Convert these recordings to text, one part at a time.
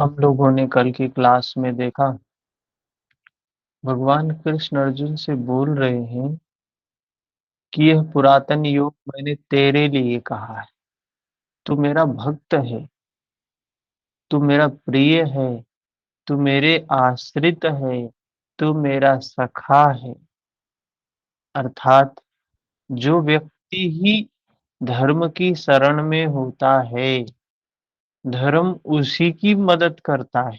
हम लोगों ने कल की क्लास में देखा, भगवान कृष्ण अर्जुन से बोल रहे हैं कि यह पुरातन योग मैंने तेरे लिए कहा है। तू मेरा भक्त है, तू मेरा प्रिय है, तू मेरे आश्रित है, तू मेरा सखा है। अर्थात जो व्यक्ति ही धर्म की शरण में होता है, धर्म उसी की मदद करता है।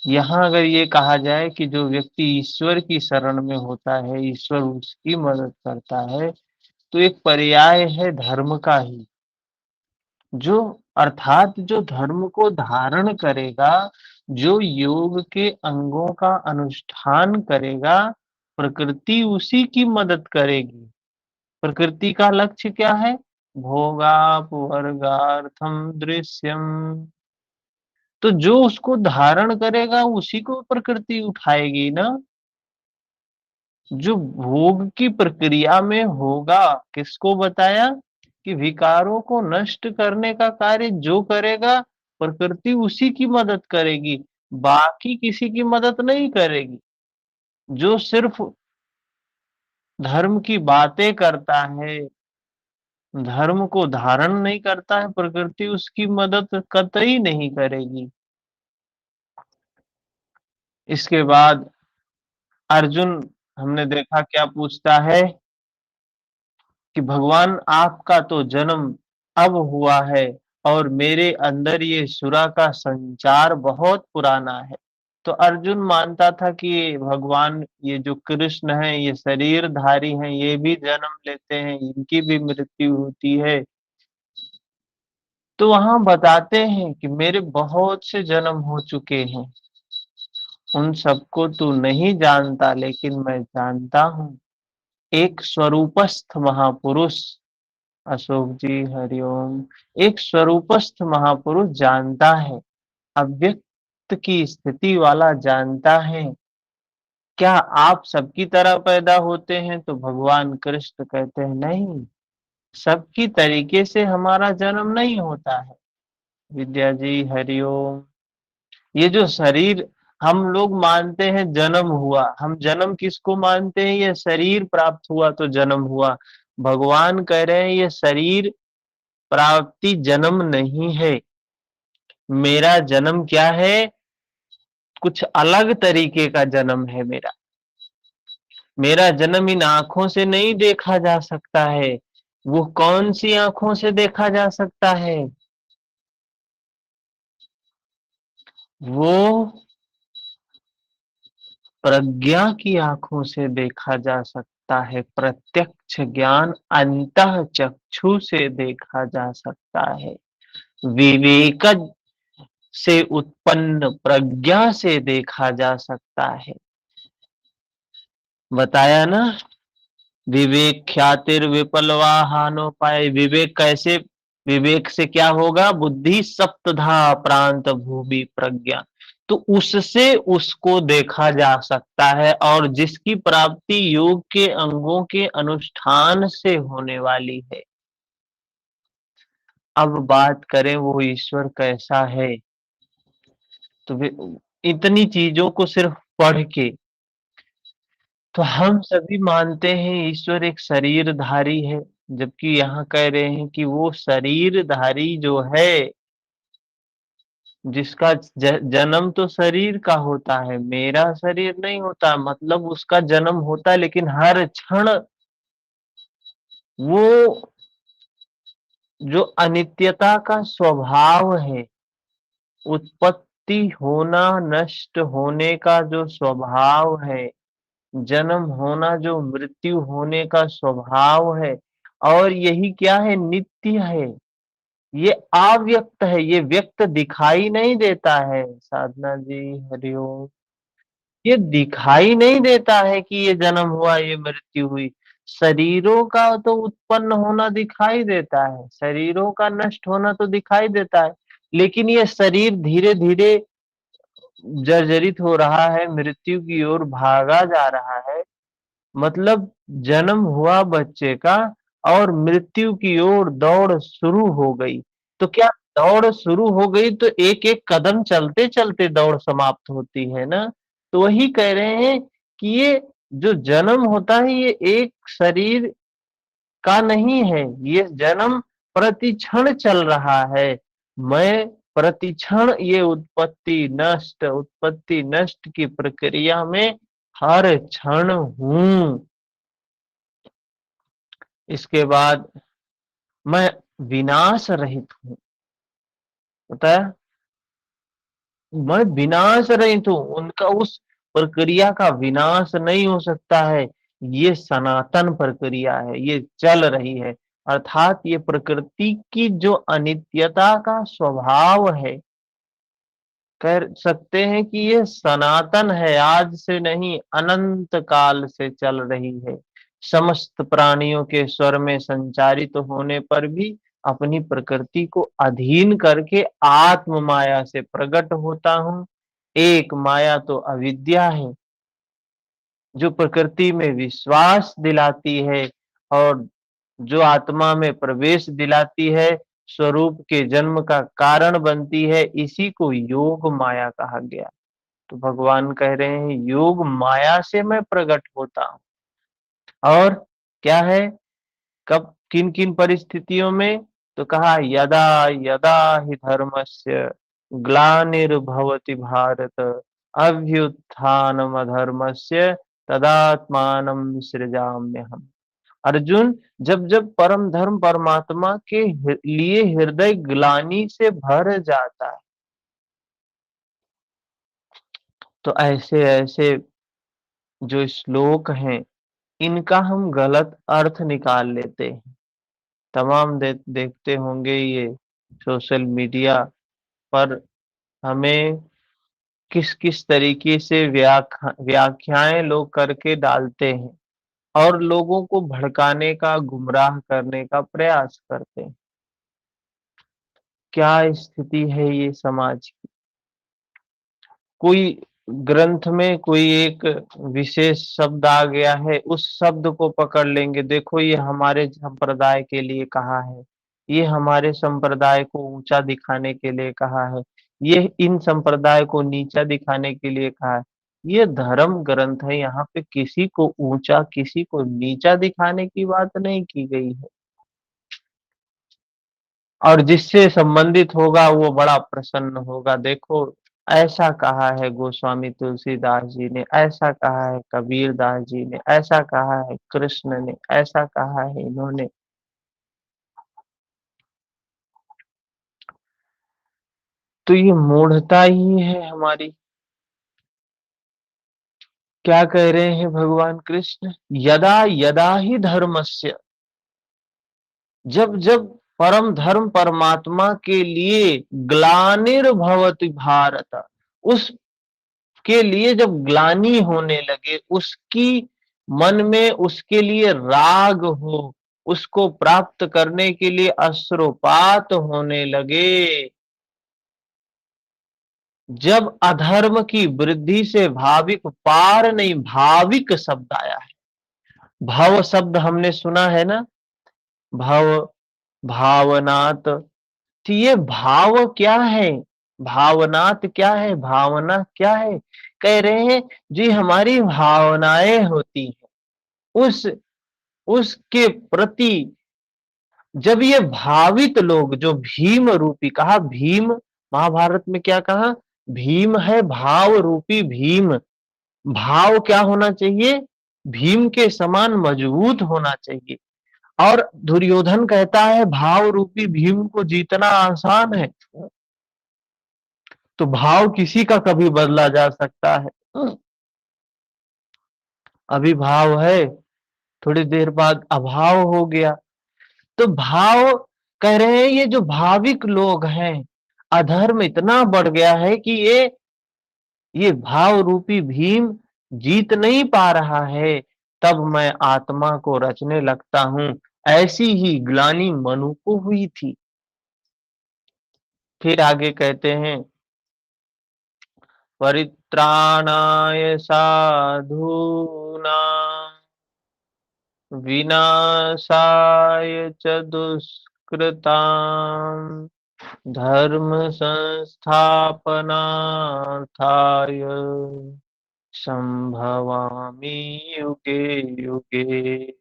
यहाँ अगर ये कहा जाए कि जो व्यक्ति ईश्वर की शरण में होता है, ईश्वर उसकी मदद करता है, तो एक पर्याय है धर्म का ही। जो अर्थात जो धर्म को धारण करेगा, जो योग के अंगों का अनुष्ठान करेगा, प्रकृति उसी की मदद करेगी। प्रकृति का लक्ष्य क्या है? भोगापवर्गार्थम दृश्यम। तो जो उसको धारण करेगा उसी को प्रकृति उठाएगी ना। जो भोग की प्रक्रिया में होगा, किसको बताया कि विकारों को नष्ट करने का कार्य जो करेगा, प्रकृति उसी की मदद करेगी, बाकी किसी की मदद नहीं करेगी। जो सिर्फ धर्म की बातें करता है, धर्म को धारण नहीं करता है, प्रकृति उसकी मदद कतई नहीं करेगी। इसके बाद अर्जुन, हमने देखा क्या पूछता है कि भगवान आपका तो जन्म अब हुआ है और मेरे अंदर ये सुरा का संचार बहुत पुराना है। तो अर्जुन मानता था कि ये भगवान, ये जो कृष्ण है, ये शरीरधारी हैं, ये भी जन्म लेते हैं, इनकी भी मृत्यु होती है। तो वहां बताते हैं कि मेरे बहुत से जन्म हो चुके हैं, उन सबको तू नहीं जानता, लेकिन मैं जानता हूँ। एक स्वरूपस्थ महापुरुष, अशोक जी हरिओम। एक स्वरूपस्थ महापुरुष जानता है, अव्यक्त की स्थिति वाला जानता है। क्या आप सबकी तरह पैदा होते हैं? तो भगवान कृष्ण कहते हैं नहीं, सबकी तरीके से हमारा जन्म नहीं होता है। विद्या जी हरिओम। ये जो शरीर हम लोग मानते हैं जन्म हुआ, हम जन्म किसको मानते हैं? ये शरीर प्राप्त हुआ तो जन्म हुआ। भगवान कह रहे हैं ये शरीर प्राप्ति जन्म नहीं है। मेरा जन्म क्या है? कुछ अलग तरीके का जन्म है मेरा। मेरा जन्म इन आंखों से नहीं देखा जा सकता है। वो कौन सी आंखों से देखा जा सकता है? वो प्रज्ञा की आंखों से देखा जा सकता है। प्रत्यक्ष ज्ञान अंतः चक्षु से देखा जा सकता है। विवेक से उत्पन्न प्रज्ञा से देखा जा सकता है। बताया ना, विवेक ख्यातिर विपलवाहानोपाय। विवेक कैसे? विवेक से क्या होगा? बुद्धि सप्तधा प्रांत भूमि प्रज्ञा। तो उससे उसको देखा जा सकता है, और जिसकी प्राप्ति योग के अंगों के अनुष्ठान से होने वाली है। अब बात करें वो ईश्वर कैसा है, तो इतनी चीजों को सिर्फ पढ़ के तो हम सभी मानते हैं ईश्वर एक शरीरधारी है, जबकि यहाँ कह रहे हैं कि वो शरीरधारी जो है, जिसका जन्म तो शरीर का होता है, मेरा शरीर नहीं होता। मतलब उसका जन्म होता है, लेकिन हर क्षण वो जो अनित्यता का स्वभाव है, उत्पत्ति होना नष्ट होने का जो स्वभाव है, जन्म होना जो मृत्यु होने का स्वभाव है, और यही क्या है? नित्य है। ये अव्यक्त है, ये व्यक्त दिखाई नहीं देता है। साधना जी हरिओम। ये दिखाई नहीं देता है कि ये जन्म हुआ, ये मृत्यु हुई। शरीरों का तो उत्पन्न होना दिखाई देता है, शरीरों का नष्ट होना तो दिखाई देता है, लेकिन ये शरीर धीरे धीरे जर्जरित हो रहा है, मृत्यु की ओर भागा जा रहा है। मतलब जन्म हुआ बच्चे का और मृत्यु की ओर दौड़ शुरू हो गई। तो क्या दौड़ शुरू हो गई तो एक-एक कदम चलते-चलते दौड़ समाप्त होती है ना? तो वही कह रहे हैं कि ये जो जन्म होता है ये एक शरीर का नहीं है, ये जन्म प्रतिक्षण चल रहा है। मैं प्रतिक्षण ये उत्पत्ति नष्ट की प्रक्रिया में हर क्षण हूँ। इसके बाद मैं विनाश रहित हूँ, पता है? मैं विनाश रहित हूँ, उनका उस प्रक्रिया का विनाश नहीं हो सकता है। ये सनातन प्रक्रिया है, ये चल रही है। अर्थात ये प्रकृति की जो अनित्यता का स्वभाव है, कह सकते हैं कि ये सनातन है, आज से नहीं अनंत काल से चल रही है। समस्त प्राणियों के स्वर में संचारित होने पर भी अपनी प्रकृति को अधीन करके आत्म माया से प्रकट होता हूँ। एक माया तो अविद्या है, जो प्रकृति में विश्वास दिलाती है और जो आत्मा में प्रवेश दिलाती है, स्वरूप के जन्म का कारण बनती है, इसी को योग माया कहा गया। तो भगवान कह रहे हैं योग माया से मैं प्रकट होता हूँ। और क्या है, कब किन-किन परिस्थितियों में? तो कहा यदा यदा हि धर्मस्य ग्लानिर्भवति भारत अभ्युत्थानमधर्मस्य तदात्मानं सृजाम्यहम्। अर्जुन, जब-जब परम धर्म परमात्मा के लिए हृदय ग्लानि से भर जाता है, तो ऐसे-ऐसे जो श्लोक हैं, इनका हम गलत अर्थ निकाल लेते हैं। तमाम देखते होंगे ये सोशल मीडिया पर हमें किस-किस तरीके से व्याख्याएँ लोग करके डालते हैं और लोगों को भड़काने का, गुमराह करने का प्रयास करते हैं। क्या स्थिति है ये समाज की? कोई ग्रंथ में कोई एक विशेष शब्द आ गया है, उस शब्द को पकड़ लेंगे, देखो ये हमारे संप्रदाय के लिए कहा है, ये हमारे संप्रदाय को ऊँचा दिखाने के लिए कहा है, ये इन संप्रदाय को नीचा दिखाने के लिए कहा है। ये धर्म ग्रंथ है, यहाँ पे किसी को ऊँचा, किसी को नीचा दिखाने की बात नहीं की गई है। और जिससे संबंधित होगा वो बड़ा प्रसन्न होगा। देखो ऐसा कहा है गोस्वामी तुलसीदास जी ने, ऐसा कहा है कबीर दास जी ने, ऐसा कहा है कृष्ण ने, ऐसा कहा है इन्होंने। तो ये मूढ़ता ही है हमारी। क्या कह रहे हैं भगवान कृष्ण? यदा यदा ही धर्मस्य, जब-जब परम धर्म परमात्मा के लिए ग्लानिर्भवति भारत, उस के लिए जब ग्लानि होने लगे, उसकी मन में उसके लिए राग हो, उसको प्राप्त करने के लिए अश्रुपात होने लगे, जब अधर्म की वृद्धि से भाविक पार नहीं, भाविक शब्द आया है। भव शब्द हमने सुना है ना? भव, भावनात्। तो ये भाव क्या है? भावनात् क्या है? भावना क्या है? कह रहे हैं जो ये हमारी भावनाएँ होती हैं, उस उसके प्रति जब ये भावित लोग जो भीम रूपी कहा, भीम महाभारत में क्या कहा? भीम है भाव रूपी भीम। भाव क्या होना चाहिए? भीम के समान मजबूत होना चाहिए। और दुर्योधन कहता है भाव रूपी भीम को जीतना आसान है। तो भाव किसी का कभी बदला जा सकता है। अभी भाव है, थोड़ी देर बाद अभाव हो गया। तो भाव कह रहे हैं ये जो भाविक लोग हैं, अधर्म इतना बढ़ गया है कि ये भाव रूपी भीम जीत नहीं पा रहा है, तब मैं आत्मा को रचने लगता हूँ। ऐसी ही ग्लानि मनु को हुई थी। फिर आगे कहते हैं परित्राणाय साधूनां विनाशाय च दुष्कृताम् धर्म संस्थापनार्थाय संभवामि युगे युगे।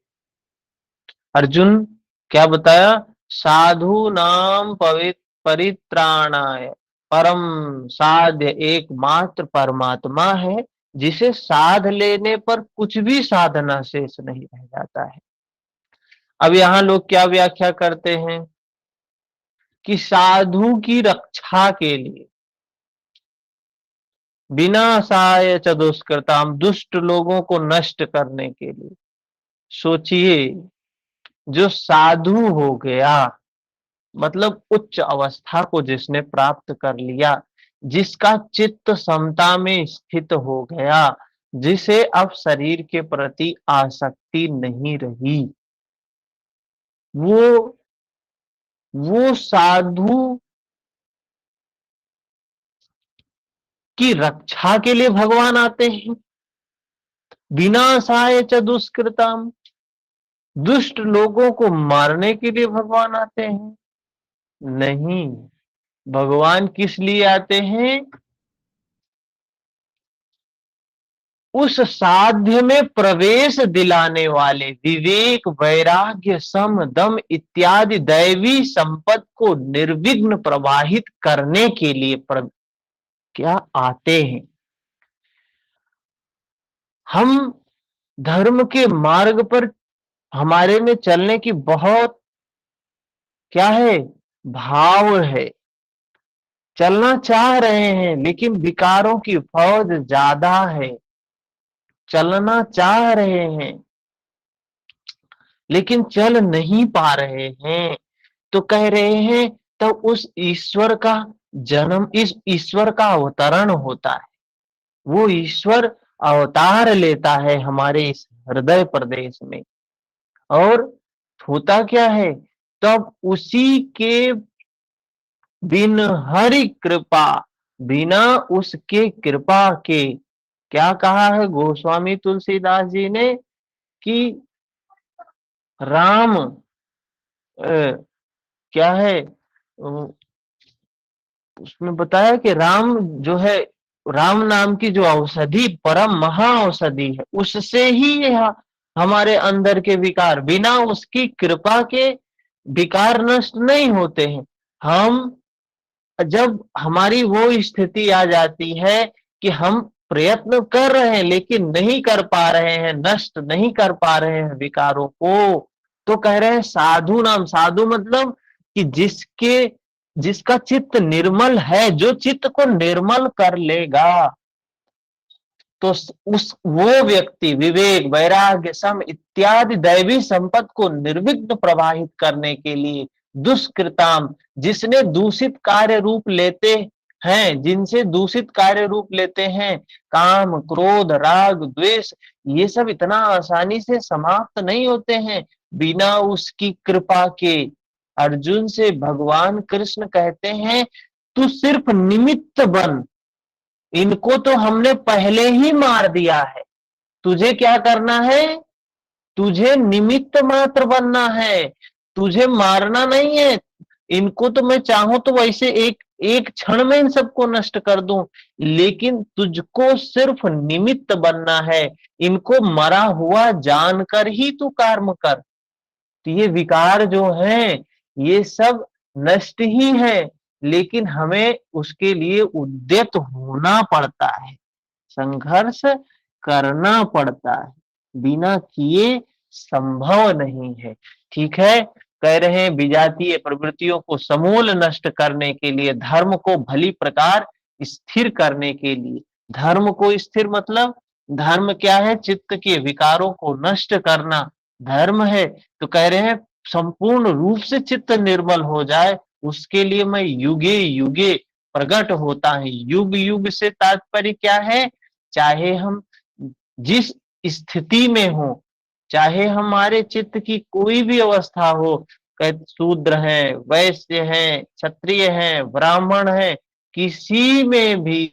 अर्जुन क्या बताया? साधु नाम परित्राणाय परम साध्य एकमात्र परमात्मा है, जिसे साध लेने पर कुछ भी साधना शेष नहीं रह जाता है। अब यहाँ लोग क्या व्याख्या करते हैं कि साधु की रक्षा के लिए विनाशाय च दुष्कृताम, दुष्ट लोगों को नष्ट करने के लिए। सोचिए, जो साधु हो गया मतलब उच्च अवस्था को जिसने प्राप्त कर लिया, जिसका चित्त समता में स्थित हो गया, जिसे अब शरीर के प्रति आसक्ति नहीं रही, वो साधु की रक्षा के लिए भगवान आते हैं। विनाशाय च दुष्कृताम, दुष्ट लोगों को मारने के लिए भगवान आते हैं? नहीं, भगवान किस लिए आते हैं? उस साध्य में प्रवेश दिलाने वाले विवेक, वैराग्य, सम, दम इत्यादि दैवी संपद को निर्विघ्न प्रवाहित करने के लिए क्या आते हैं। हम धर्म के मार्ग पर हमारे में चलने की बहुत क्या है, भाव है, चलना चाह रहे हैं, लेकिन विकारों की फौज ज्यादा है। चलना चाह रहे हैं लेकिन चल नहीं पा रहे हैं, तो कह रहे हैं तो उस ईश्वर का जन्म, इस ईश्वर का अवतरण होता है। वो ईश्वर अवतार लेता है हमारे इस हृदय प्रदेश में, और होता क्या है, तब उसी के बिन हरि कृपा, बिना उसके कृपा के, क्या कहा है गोस्वामी तुलसीदास जी ने कि राम क्या है, उसमें बताया कि राम जो है, राम नाम की जो औषधि परम महा औषधि है, उससे ही यह हमारे अंदर के विकार, बिना उसकी कृपा के विकार नष्ट नहीं होते हैं। हम जब हमारी वो स्थिति आ जाती है कि हम प्रयत्न कर रहे हैं लेकिन नहीं कर पा रहे हैं, नष्ट नहीं कर पा रहे हैं विकारों को, तो कह रहे हैं साधु नाम। साधु मतलब कि जिसका चित्त निर्मल है, जो चित्त को निर्मल कर लेगा, तो उस वो व्यक्ति विवेक, वैराग्य, सम इत्यादि दैवी संपत्ति को निर्विघ्न प्रवाहित करने के लिए दुष्कृताम, जिसने दूषित कार्य रूप लेते हैं, जिनसे दूषित कार्य रूप लेते हैं, काम, क्रोध, राग, द्वेष, ये सब इतना आसानी से समाप्त नहीं होते हैं बिना उसकी कृपा के। अर्जुन से भगवान कृष्ण कहते हैं, तू सिर्फ निमित्त बन, इनको तो हमने पहले ही मार दिया है, तुझे क्या करना है? तुझे निमित्त मात्र बनना है, तुझे मारना नहीं है। इनको तो मैं चाहूं तो वैसे एक एक क्षण में इन सबको नष्ट कर दूं, लेकिन तुझको सिर्फ निमित्त बनना है, इनको मरा हुआ जानकर ही तू कर्म कर। तो ये विकार जो हैं, ये सब नष्ट ही है, लेकिन हमें उसके लिए उद्यत होना पड़ता है, संघर्ष करना पड़ता है, बिना किए संभव नहीं है। ठीक है, कह रहे हैं विजातीय प्रवृत्तियों को समूल नष्ट करने के लिए, धर्म को भली प्रकार स्थिर करने के लिए, धर्म को स्थिर मतलब धर्म क्या है? चित्त के विकारों को नष्ट करना धर्म है। तो कह रहे हैं संपूर्ण रूप से चित्त निर्मल हो जाए, उसके लिए मैं युगे युगे प्रकट होता है। युग युग से तात्पर्य क्या है? चाहे हम जिस स्थिति में हो, चाहे हमारे चित्त की कोई भी अवस्था हो, शूद्र है, वैश्य है, क्षत्रिय है, ब्राह्मण है, किसी में भी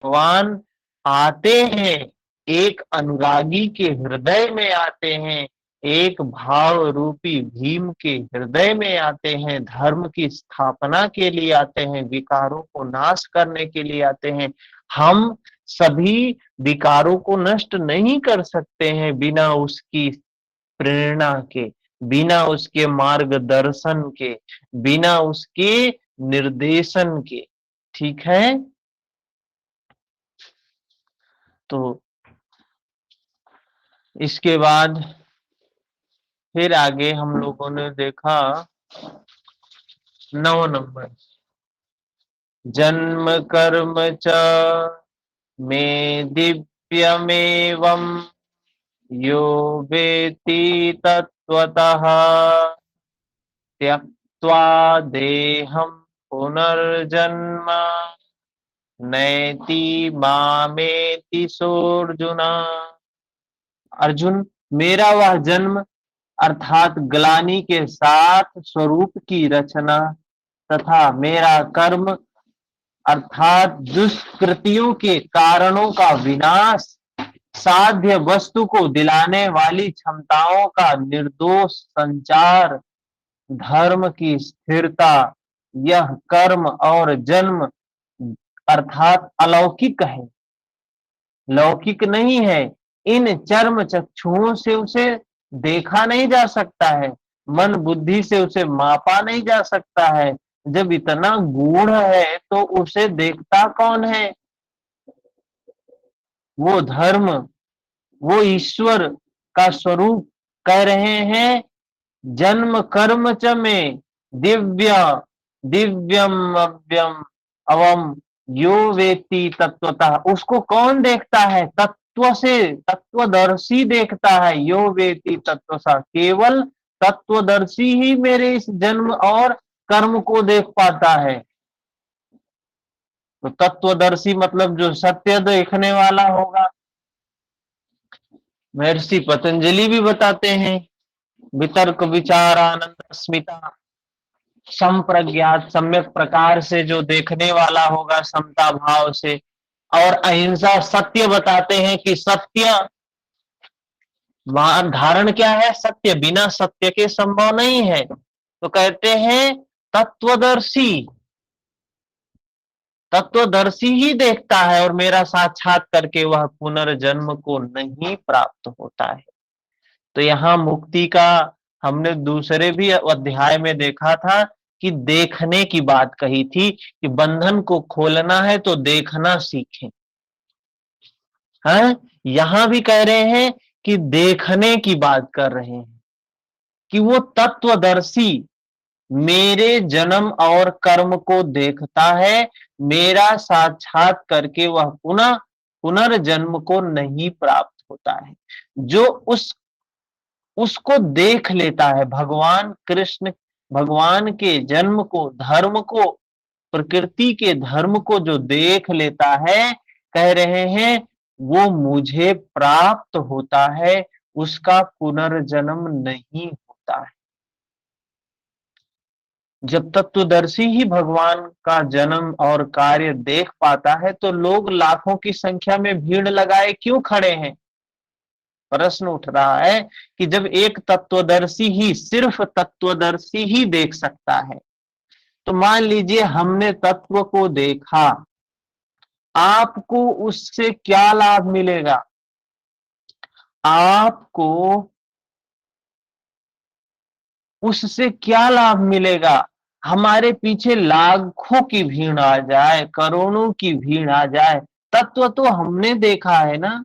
भगवान आते हैं, एक अनुरागी के हृदय में आते हैं, एक भाव रूपी भीम के हृदय में आते हैं, धर्म की स्थापना के लिए आते हैं, विकारों को नाश करने के लिए आते हैं। हम सभी विकारों को नष्ट नहीं कर सकते हैं बिना उसकी प्रेरणा के, बिना उसके मार्गदर्शन के, बिना उसके निर्देशन के। ठीक है, तो इसके बाद फिर आगे हम लोगों ने देखा 9 नंबर, जन्म कर्म च मे दिव्यमेवं यो वेत्ति तत्त्वतः त्यक्त्वा देहं पुनर्जन्म नैति मामेति सोऽर्जुन। अर्जुन, मेरा वह जन्म अर्थात ग्लानि के साथ स्वरूप की रचना तथा मेरा कर्म अर्थात दुष्कृतियों के कारणों का विनाश, साध्य वस्तु को दिलाने वाली क्षमताओं का निर्दोष संचार, धर्म की स्थिरता, यह कर्म और जन्म अर्थात अलौकिक है, लौकिक नहीं है। इन चर्म चक्षुओं से उसे देखा नहीं जा सकता है, मन बुद्धि से उसे मापा नहीं जा सकता है। जब इतना गूढ़ है तो उसे देखता कौन है? वो धर्म, वो ईश्वर का स्वरूप। कह रहे हैं जन्म कर्म च में दिव्य दिव्यम अव्यम अवम यो वेत्ति तत्वतः। उसको कौन देखता है? तत्व से, तत्वदर्शी देखता है। यो वेत्ति तत्वतः, केवल तत्वदर्शी ही मेरे इस जन्म और कर्म को देख पाता है। तो तत्वदर्शी मतलब जो सत्य देखने वाला होगा। महर्षि पतंजलि भी बताते हैं, वितर्क विचार आनंद स्मिता, संप्रज्ञात सम्यक प्रकार से जो देखने वाला होगा समता भाव से। और अहिंसा सत्य बताते हैं कि सत्य धारण क्या है? सत्य, बिना सत्य के संभव नहीं है। तो कहते हैं तत्वदर्शी, तत्वदर्शी ही देखता है और मेरा साक्षात करके वह पुनर्जन्म को नहीं प्राप्त होता है। तो यहाँ मुक्ति का हमने दूसरे भी अध्याय में देखा था कि देखने की बात कही थी कि बंधन को खोलना है तो देखना सीखें। हाँ, यहां भी कह रहे हैं कि देखने की बात कर रहे हैं कि वो तत्वदर्शी मेरे जन्म और कर्म को देखता है, मेरा साक्षात करके वह पुनः पुनर्जन्म को नहीं प्राप्त होता है। जो उसको देख लेता है, भगवान कृष्ण, भगवान के जन्म को, धर्म को, प्रकृति के धर्म को जो देख लेता है, कह रहे हैं वो मुझे प्राप्त होता है, उसका पुनर्जन्म नहीं होता है। जब तत्वदर्शी ही भगवान का जन्म और कार्य देख पाता है तो लोग लाखों की संख्या में भीड़ लगाए क्यों खड़े हैं? प्रश्न उठ रहा है कि जब एक तत्वदर्शी ही, सिर्फ तत्वदर्शी ही देख सकता है, तो मान लीजिए हमने तत्व को देखा, आपको उससे क्या लाभ मिलेगा? आपको उससे क्या लाभ मिलेगा? हमारे पीछे लाखों की भीड़ आ जाए, करोड़ों की भीड़ आ जाए, तत्व तो हमने देखा है ना,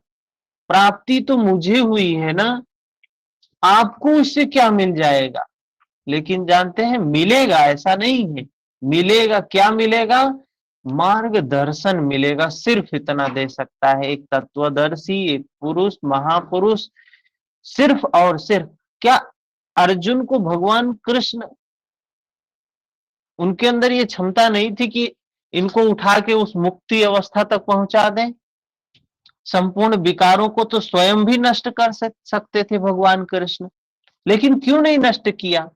प्राप्ति तो मुझे हुई है ना, आपको उससे क्या मिल जाएगा? लेकिन जानते हैं मिलेगा, ऐसा नहीं है। मिलेगा, क्या मिलेगा? मार्गदर्शन मिलेगा। सिर्फ इतना दे सकता है एक तत्वदर्शी, एक पुरुष, महापुरुष। सिर्फ और सिर्फ क्या अर्जुन को भगवान कृष्ण, उनके अंदर ये क्षमता नहीं थी कि इनको उठा के उस मुक्ति अवस्था तक पहुंचा दें? संपूर्ण विकारों को तो स्वयं भी नष्ट कर सकते थे भगवान कृष्ण, लेकिन क्यों नहीं नष्ट किया?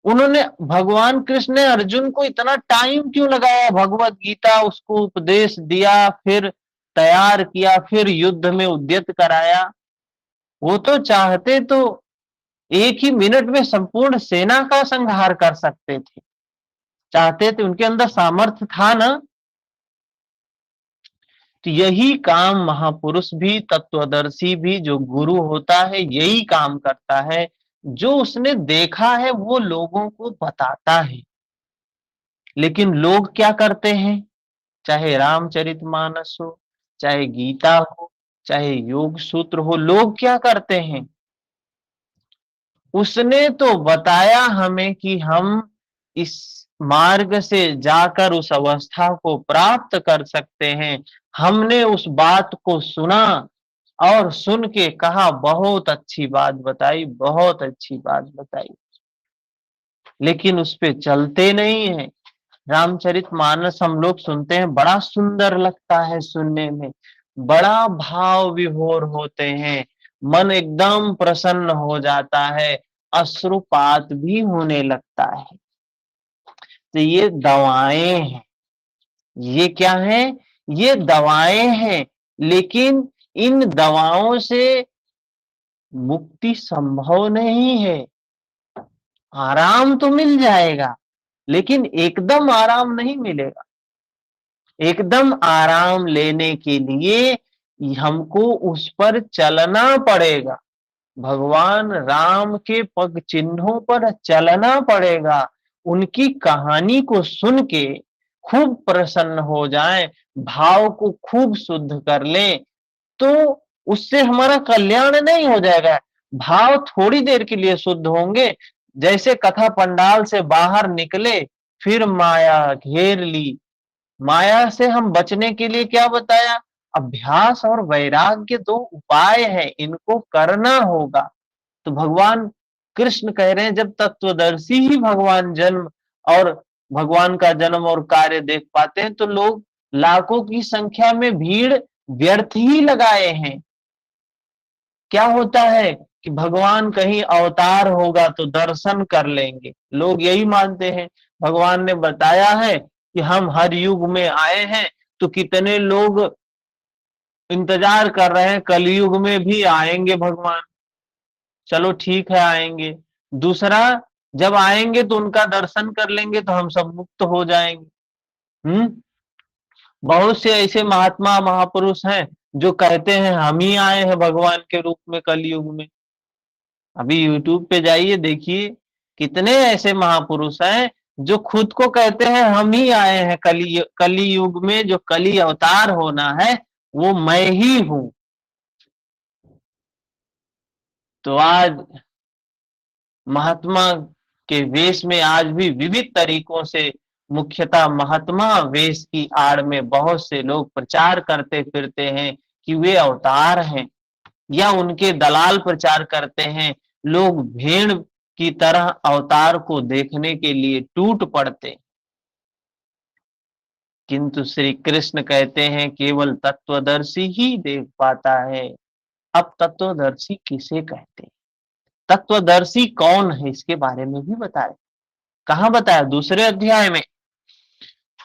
उन्होंने, भगवान कृष्ण ने अर्जुन को इतना टाइम क्यों लगाया? भगवत गीता उसको उपदेश दिया, फिर तैयार किया, फिर युद्ध में उद्यत कराया। वो तो चाहते तो एक ही मिनट में संपूर्ण सेना का संहार कर सकते थे, चाहते थे, उनके अंदर सामर्थ्य था ना। तो यही काम महापुरुष भी, तत्वदर्शी भी, जो गुरु होता है यही काम करता है। जो उसने देखा है वो लोगों को बताता है। लेकिन लोग क्या करते हैं, चाहे रामचरितमानस हो, चाहे गीता हो, चाहे योग सूत्र हो, लोग क्या करते हैं, उसने तो बताया हमें कि हम इस मार्ग से जाकर उस अवस्था को प्राप्त कर सकते हैं। हमने उस बात को सुना और सुन के कहा बहुत अच्छी बात बताई, बहुत अच्छी बात बताई, लेकिन उस पे चलते नहीं है। रामचरितमानस हम लोग सुनते हैं, बड़ा सुंदर लगता है सुनने में, बड़ा भाव विभोर होते हैं, मन एकदम प्रसन्न हो जाता है, अश्रुपात भी होने लगता है। तो ये दवाएं हैं, ये क्या है, ये दवाएं हैं। लेकिन इन दवाओं से मुक्ति संभव नहीं है। आराम तो मिल जाएगा, लेकिन एकदम आराम नहीं मिलेगा। एकदम आराम लेने के लिए हमको उस पर चलना पड़ेगा, भगवान राम के पग चिन्हों पर चलना पड़ेगा। उनकी कहानी को सुन के खूब प्रसन्न हो जाएं, भाव को खूब शुद्ध कर लें, तो उससे हमारा कल्याण नहीं हो जाएगा। भाव थोड़ी देर के लिए शुद्ध होंगे, जैसे कथा पंडाल से बाहर निकले फिर माया घेर ली। माया से हम बचने के लिए क्या बताया, अभ्यास और वैराग्य दो उपाय हैं, इनको करना होगा। तो भगवान कृष्ण कह रहे हैं, जब तत्वदर्शी ही भगवान जन्म और भगवान का जन्म और कार्य देख पाते हैं, तो लोग लाखों की संख्या में भीड़ व्यर्थ ही लगाए हैं। क्या होता है कि भगवान कहीं अवतार होगा तो दर्शन कर लेंगे, लोग यही मानते हैं। भगवान ने बताया है कि हम हर युग में आए हैं, तो कितने लोग इंतजार कर रहे हैं, कलयुग में भी आएंगे भगवान। चलो ठीक है, आएंगे। दूसरा, जब आएंगे तो उनका दर्शन कर लेंगे तो हम सब मुक्त हो जाएंगे। हम्म। बहुत से ऐसे महात्मा महापुरुष हैं जो कहते हैं हम ही आए हैं भगवान के रूप में कलयुग में। अभी यूट्यूब पे जाइए, देखिए कितने ऐसे महापुरुष हैं जो खुद को कहते हैं हम ही आए हैं कली युग में, जो कली अवतार होना है वो मैं ही हूं। तो आज महात्मा के वेश में आज भी विविध तरीकों से, मुख्यतः महात्मा वेश की आड़ में बहुत से लोग प्रचार करते फिरते हैं कि वे अवतार हैं, या उनके दलाल प्रचार करते हैं। लोग भेड़ की तरह अवतार को देखने के लिए टूट पड़ते, किंतु श्री कृष्ण कहते हैं केवल तत्वदर्शी ही देख पाता है। अब तत्वदर्शी किसे कहते हैं, तत्वदर्शी कौन है, इसके बारे में भी बताया। कहाँ बताया, दूसरे अध्याय में।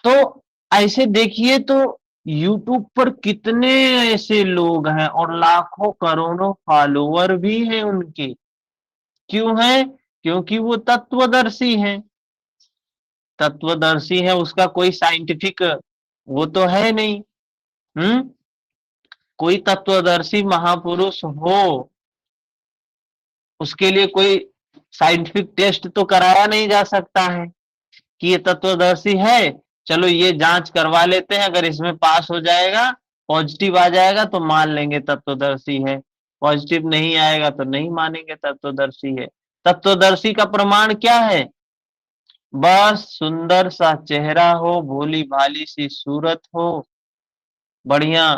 तो ऐसे देखिए तो यूट्यूब पर कितने ऐसे लोग हैं और लाखों करोड़ों फॉलोवर भी हैं उनके। क्यों है, क्योंकि वो तत्वदर्शी हैं। तत्वदर्शी है, उसका कोई साइंटिफिक वो तो है नहीं। हम्म। कोई तत्वदर्शी महापुरुष हो, उसके लिए कोई साइंटिफिक टेस्ट तो कराया नहीं जा सकता है कि ये तत्वदर्शी है। चलो ये जांच करवा लेते हैं, अगर इसमें पास हो जाएगा, पॉजिटिव आ जाएगा तो मान लेंगे तत्वदर्शी है, पॉजिटिव नहीं आएगा तो नहीं मानेंगे तत्वदर्शी है। तत्वदर्शी का प्रमाण क्या है, बस सुंदर सा चेहरा हो, भोली भाली सी सूरत हो, बढ़िया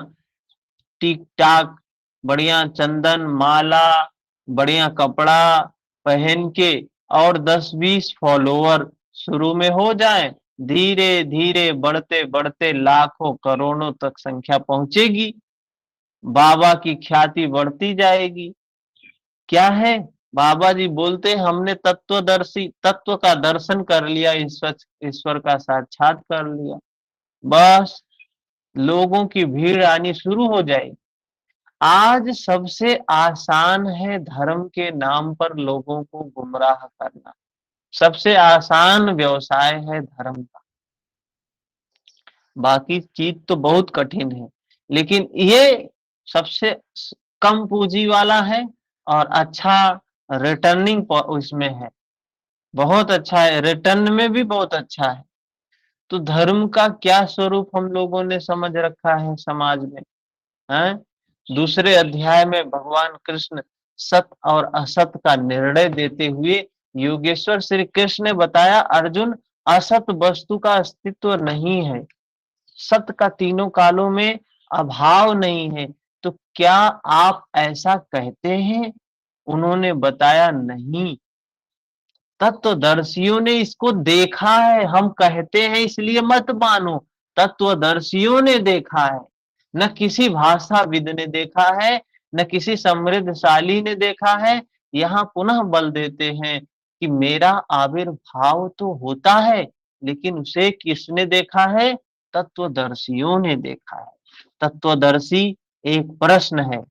टिक टाक, बढ़िया चंदन माला, बढ़िया कपड़ा पहन के, और 10-20 फॉलोवर शुरू में हो जाए, धीरे धीरे बढ़ते बढ़ते लाखों करोड़ों तक संख्या पहुंचेगी, बाबा की ख्याति बढ़ती जाएगी। क्या है, बाबा जी बोलते हमने तत्वदर्शी तत्व का दर्शन कर लिया, ईश्वर का साक्षात कर लिया, बस लोगों की भीड़ आनी शुरू हो जाएगी। आज सबसे आसान है धर्म के नाम पर लोगों को गुमराह करना। सबसे आसान व्यवसाय है धर्म का। बाकी चीज तो बहुत कठिन है, लेकिन ये सबसे कम पूंजी वाला है और अच्छा रिटर्निंग उसमें है, बहुत अच्छा है, रिटर्न में भी बहुत अच्छा है। तो धर्म का क्या स्वरूप हम लोगों ने समझ रखा है समाज में, है? दूसरे अध्याय में भगवान कृष्ण सत और असत का निर्णय देते हुए योगेश्वर श्री कृष्ण ने बताया, अर्जुन, असत वस्तु का अस्तित्व नहीं है, सत का तीनों कालों में अभाव नहीं है। तो क्या आप ऐसा कहते हैं? उन्होंने बताया, नहीं, तत्वदर्शियों ने इसको देखा है, हम कहते हैं इसलिए मत मानो। तत्वदर्शियों ने देखा है, न किसी भाषाविद ने देखा है, न किसी समृद्धशाली ने देखा है। यहाँ पुनः बल देते हैं कि मेरा आविर्भाव तो होता है, लेकिन उसे किसने देखा है? तत्वदर्शियों ने देखा है। तत्वदर्शी एक प्रश्न है,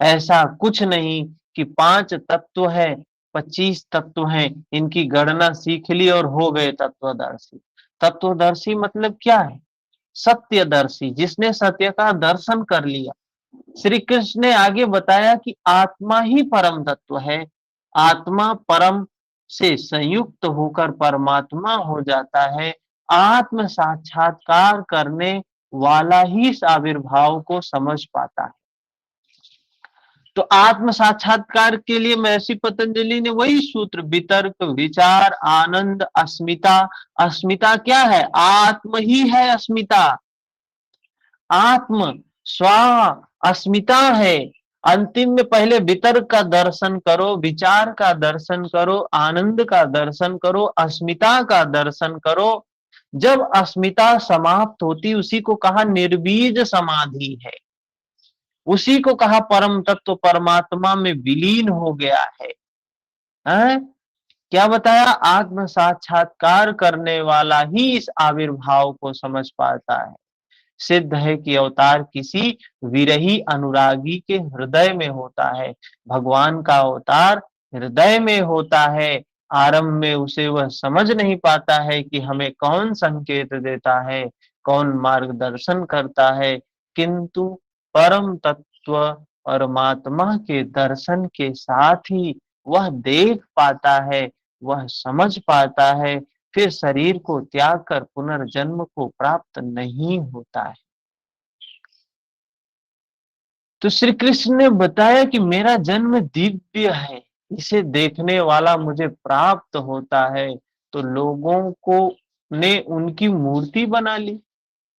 ऐसा कुछ नहीं कि 5 तत्व है, 25 तत्व हैं, इनकी गणना सीख ली और हो गए तत्वदर्शी। तत्वदर्शी मतलब क्या है? सत्यदर्शी, जिसने सत्य का दर्शन कर लिया। श्री कृष्ण ने आगे बताया कि आत्मा ही परम तत्व है। आत्मा परम से संयुक्त होकर परमात्मा हो जाता है। आत्म साक्षात्कार करने वाला ही इस आविर्भाव को समझ पाता है। तो आत्म साक्षात्कार के लिए महर्षि पतंजलि ने वही सूत्र, वितर्क, विचार, आनंद, अस्मिता। अस्मिता क्या है? आत्म ही है अस्मिता। आत्म स्व अस्मिता है। अंतिम में पहले वितर्क का दर्शन करो, विचार का दर्शन करो, आनंद का दर्शन करो, अस्मिता का दर्शन करो। जब अस्मिता समाप्त होती, उसी को कहा निर्बीज समाधि है, उसी को कहा परम तत्व परमात्मा में विलीन हो गया है। हैं? क्या बताया? आत्म साक्षात्कार करने वाला ही इस आविर्भाव को समझ पाता है। सिद्ध है कि अवतार किसी विरही अनुरागी के हृदय में होता है। भगवान का अवतार हृदय में होता है। आरंभ में उसे वह समझ नहीं पाता है कि हमें कौन संकेत देता है, कौन मार्गदर्शन करता है, किंतु परम तत्व परमात्मा के दर्शन के साथ ही वह देख पाता है, वह समझ पाता है, फिर शरीर को त्याग कर पुनर्जन्म को प्राप्त नहीं होता है। तो श्री कृष्ण ने बताया कि मेरा जन्म दिव्य है, इसे देखने वाला मुझे प्राप्त होता है। तो लोगों को ने उनकी मूर्ति बना ली,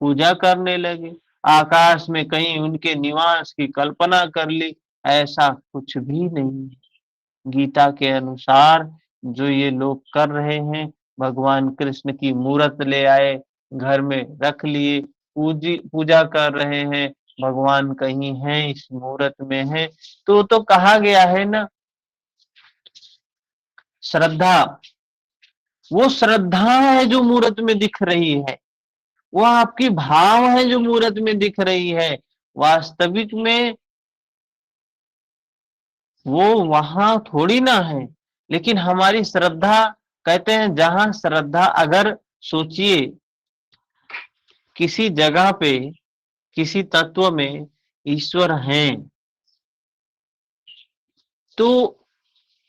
पूजा करने लगे, आकाश में कहीं उनके निवास की कल्पना कर ली। ऐसा कुछ भी नहीं है। गीता के अनुसार जो ये लोग कर रहे हैं, भगवान कृष्ण की मूर्त ले आए, घर में रख लिए, पूजी पूजा कर रहे हैं, भगवान कहीं हैं, इस मूर्त में है। तो कहा गया है ना, श्रद्धा, वो श्रद्धा है जो मूर्त में दिख रही है, वो आपकी भाव है जो मूर्त में दिख रही है। वास्तविक में वो वहां थोड़ी ना है, लेकिन हमारी श्रद्धा, कहते हैं जहां श्रद्धा, अगर सोचिए किसी जगह पे, किसी तत्व में ईश्वर हैं, तो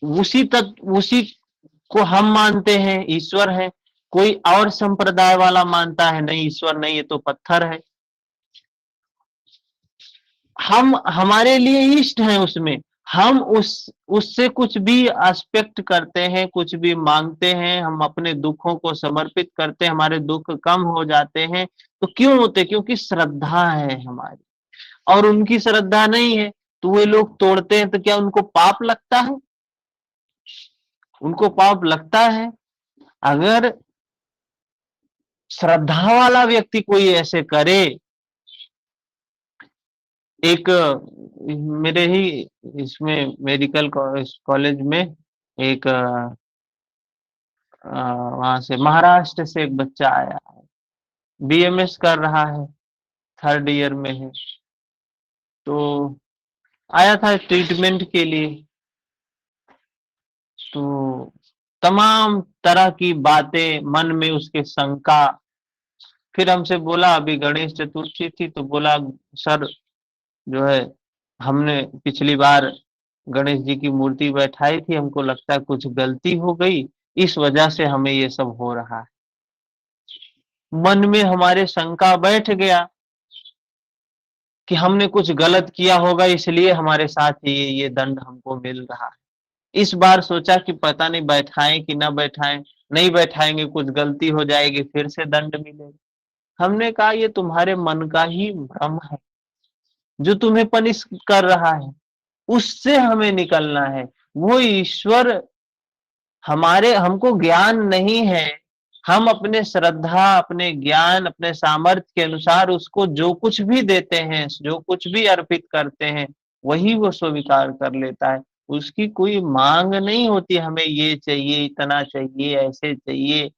उसी को हम मानते हैं ईश्वर है। कोई और संप्रदाय वाला मानता है नहीं, ईश्वर नहीं, ये तो पत्थर है। हम हमारे लिए इष्ट हैं उसमें, हम उससे कुछ भी एक्सपेक्ट करते हैं, कुछ भी मांगते हैं, हम अपने दुखों को समर्पित करते हैं, हमारे दुख कम हो जाते हैं। तो क्यों होते? क्योंकि श्रद्धा है हमारी, और उनकी श्रद्धा नहीं है, तो वे लोग तोड़ते हैं, तो क्या उनको पाप लगता है? उनको पाप लगता है। अगर श्रद्धा वाला व्यक्ति कोई ऐसे करे, एक मेरे ही इसमें मेडिकल कॉलेज में एक वहां से महाराष्ट्र से एक बच्चा आया है, बीएमएस कर रहा है, 3rd ईयर में है। तो आया था ट्रीटमेंट के लिए। तो तमाम तरह की बातें मन में उसके शंका। फिर हमसे बोला, अभी गणेश चतुर्थी थी, तो बोला सर जो है, हमने पिछली बार गणेश जी की मूर्ति बैठाई थी, हमको लगता है कुछ गलती हो गई, इस वजह से हमें ये सब हो रहा है। मन में हमारे शंका बैठ गया कि हमने कुछ गलत किया होगा, इसलिए हमारे साथ ये दंड हमको मिल रहा है। इस बार सोचा कि पता नहीं बैठाएं कि ना बैठाएं, नहीं बैठाएंगे कुछ गलती हो जाएगी, फिर से दंड मिलेगा। हमने कहा ये तुम्हारे मन का ही भ्रम है, जो तुम्हें पनिश कर रहा है उससे हमें निकलना है। वो ईश्वर हमारे हमको ज्ञान नहीं है, हम अपने श्रद्धा, अपने ज्ञान, अपने सामर्थ्य के अनुसार उसको जो कुछ भी देते हैं, जो कुछ भी अर्पित करते हैं, वही वो स्वीकार कर लेता है। उसकी कोई मांग नहीं होती, हमें ये चाहिए, इतना चाहिए, ऐसे चाहिए।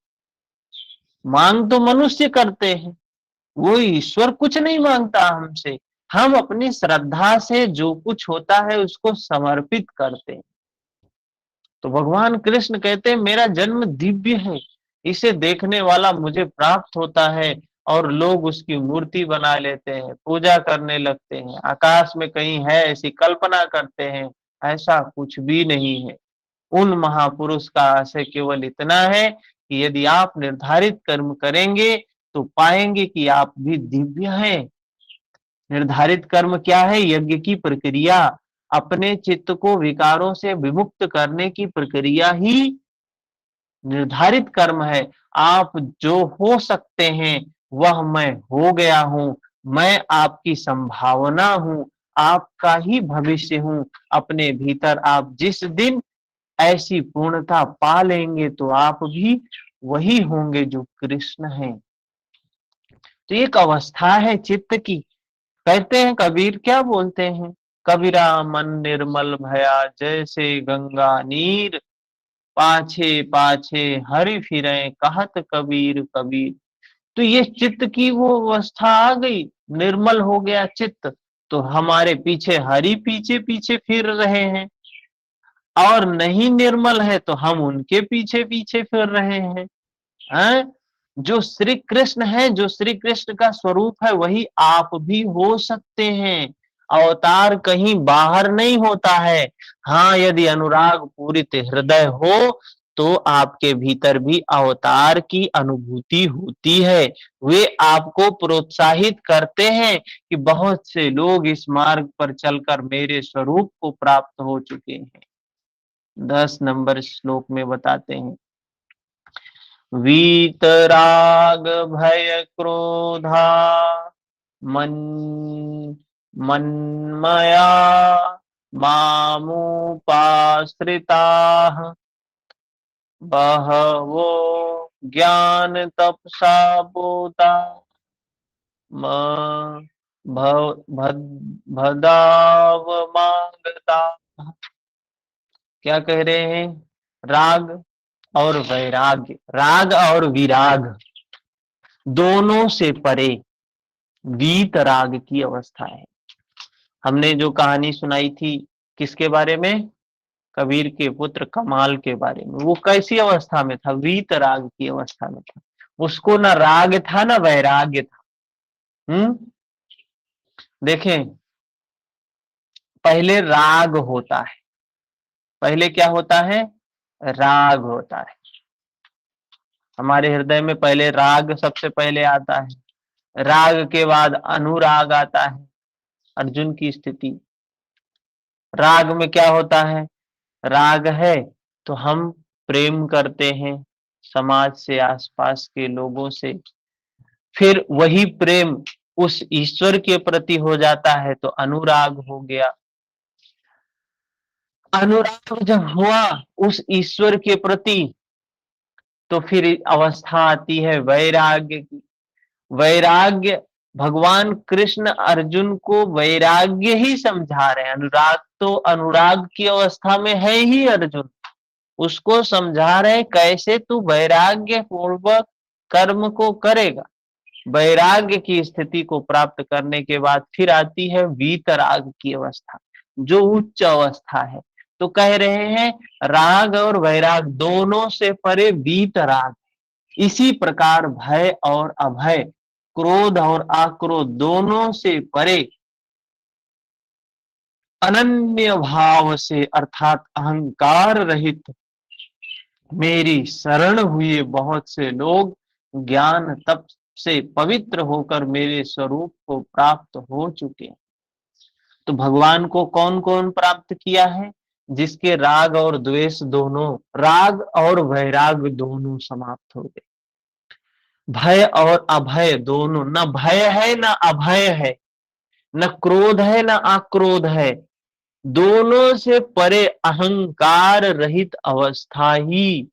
मांग तो मनुष्य करते हैं, वो ईश्वर कुछ नहीं मांगता हमसे। हम अपनी श्रद्धा से जो कुछ होता है उसको समर्पित करते हैं। तो भगवान कृष्ण कहते हैं मेरा जन्म दिव्य है, इसे देखने वाला मुझे प्राप्त होता है, और लोग उसकी मूर्ति बना लेते हैं, पूजा करने लगते हैं, आकाश में कहीं है ऐसी कल्पना करते हैं। ऐसा कुछ भी नहीं है। उन महापुरुष का आशय केवल इतना है कि यदि आप निर्धारित कर्म करेंगे तो पाएंगे कि आप भी दिव्य हैं। निर्धारित कर्म क्या है? यज्ञ की प्रक्रिया, अपने चित्त को विकारों से विमुक्त करने की प्रक्रिया ही निर्धारित कर्म है। आप जो हो सकते हैं वह मैं हो गया हूं, मैं आपकी संभावना हूं, आपका ही भविष्य हूं। अपने भीतर आप जिस दिन ऐसी पूर्णता पा लेंगे तो आप भी वही होंगे जो कृष्ण हैं। तो एक अवस्था है चित्त की। कहते हैं, कबीर क्या बोलते हैं, कबीरा मन निर्मल भया जैसे गंगा नीर, पाछे पाछे हरि फिरे कहत कबीर कबीर। तो ये चित्त की वो अवस्था आ गई, निर्मल हो गया चित्त, तो हमारे पीछे हरि पीछे पीछे फिर रहे हैं। और नहीं निर्मल है तो हम उनके पीछे पीछे फिर रहे हैं। हैं? जो श्री कृष्ण है, जो श्री कृष्ण का स्वरूप है, वही आप भी हो सकते हैं। अवतार कहीं बाहर नहीं होता है। हाँ, यदि अनुराग पूरित हृदय हो तो आपके भीतर भी अवतार की अनुभूति होती है। वे आपको प्रोत्साहित करते हैं कि बहुत से लोग इस मार्ग पर चलकर मेरे स्वरूप को प्राप्त हो चुके हैं। 10 नंबर श्लोक में बताते हैं, वीतराग भय क्रोधा मन मन्मया मामुपाश्रिताः बहवो ज्ञान तपसा बोधा भदाव मांगता। क्या कह रहे हैं? राग और वैराग्य, राग और विराग दोनों से परे वीत राग की अवस्था है। हमने जो कहानी सुनाई थी किसके बारे में? कबीर के पुत्र कमाल के बारे में। वो कैसी अवस्था में था? वीत राग की अवस्था में था। उसको ना राग था ना वैराग्य था। देखें, पहले राग होता है, पहले क्या होता है? राग होता है। हमारे हृदय में पहले राग सबसे पहले आता है, राग के बाद अनुराग आता है। अर्जुन की स्थिति, राग में क्या होता है? राग है तो हम प्रेम करते हैं समाज से, आसपास के लोगों से, फिर वही प्रेम उस ईश्वर के प्रति हो जाता है तो अनुराग हो गया। अनुराग जब हुआ उस ईश्वर के प्रति तो फिर अवस्था आती है वैराग्य की। वैराग्य, भगवान कृष्ण अर्जुन को वैराग्य ही समझा रहे हैं। अनुराग तो अनुराग की अवस्था में है ही अर्जुन, उसको समझा रहे कैसे तू वैराग्य पूर्वक कर्म को करेगा। वैराग्य की स्थिति को प्राप्त करने के बाद फिर आती है वीतराग की अवस्था। जो उच्च अवस्था है। तो कह रहे हैं राग और वैराग दोनों से परे वीत राग। इसी प्रकार भय और अभय, क्रोध और आक्रोध दोनों से परे अनन्य भाव से अर्थात अहंकार रहित मेरी शरण हुए बहुत से लोग ज्ञान तप से पवित्र होकर मेरे स्वरूप को प्राप्त हो चुके हैं। तो भगवान को कौन कौन प्राप्त किया है? जिसके राग और द्वेष दोनों, राग और वैराग दोनों समाप्त हो गए, भय और अभय दोनों, न भय है न अभय है, न क्रोध है न आक्रोध है, दोनों से परे अहंकार रहित अवस्था ही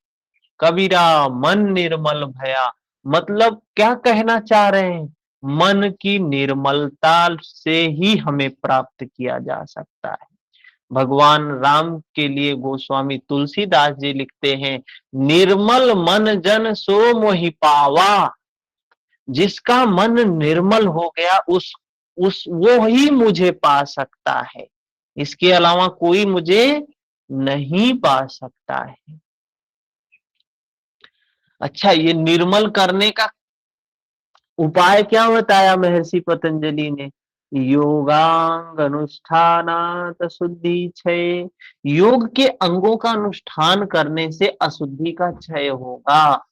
कबीरा मन निर्मल भया। मतलब क्या कहना चाह रहे हैं? मन की निर्मलता से ही हमें प्राप्त किया जा सकता है। भगवान राम के लिए गोस्वामी तुलसीदास जी लिखते हैं, निर्मल मन जन सो मोहि पावा। जिसका मन निर्मल हो गया उस वो ही मुझे पा सकता है, इसके अलावा कोई मुझे नहीं पा सकता है। अच्छा, ये निर्मल करने का उपाय क्या बताया महर्षि पतंजलि ने? योगांग अनुष्ठानात शुद्धि क्षय। योग के अंगों का अनुष्ठान करने से अशुद्धि का क्षय होगा।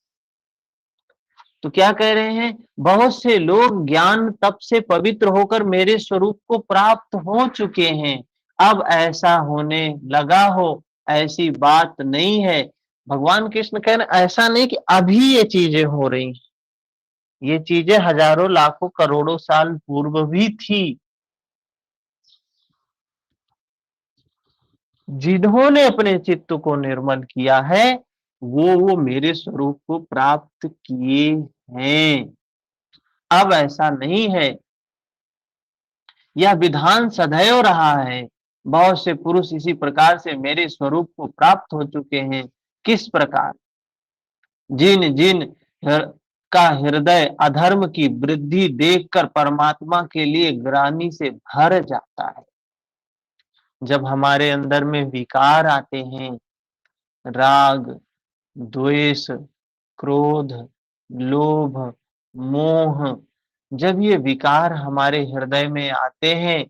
तो क्या कह रहे हैं? बहुत से लोग ज्ञान तप से पवित्र होकर मेरे स्वरूप को प्राप्त हो चुके हैं। अब ऐसा होने लगा हो, ऐसी बात नहीं है। भगवान कृष्ण कह रहे ऐसा नहीं कि अभी ये चीजें हो रही, ये चीजें हजारों लाखों करोड़ों साल पूर्व भी थी। जिन्होंने अपने चित्त को निर्मल किया है वो मेरे स्वरूप को प्राप्त किए हैं। अब ऐसा नहीं है, यह विधान सदैव रहा है। बहुत से पुरुष इसी प्रकार से मेरे स्वरूप को प्राप्त हो चुके हैं। किस प्रकार? जिन जिन का हृदय अधर्म की वृद्धि देखकर परमात्मा के लिए ग्लानि से भर जाता है। जब हमारे अंदर में विकार आते हैं, राग, द्वेष, क्रोध, लोभ, मोह, जब ये विकार हमारे हृदय में आते हैं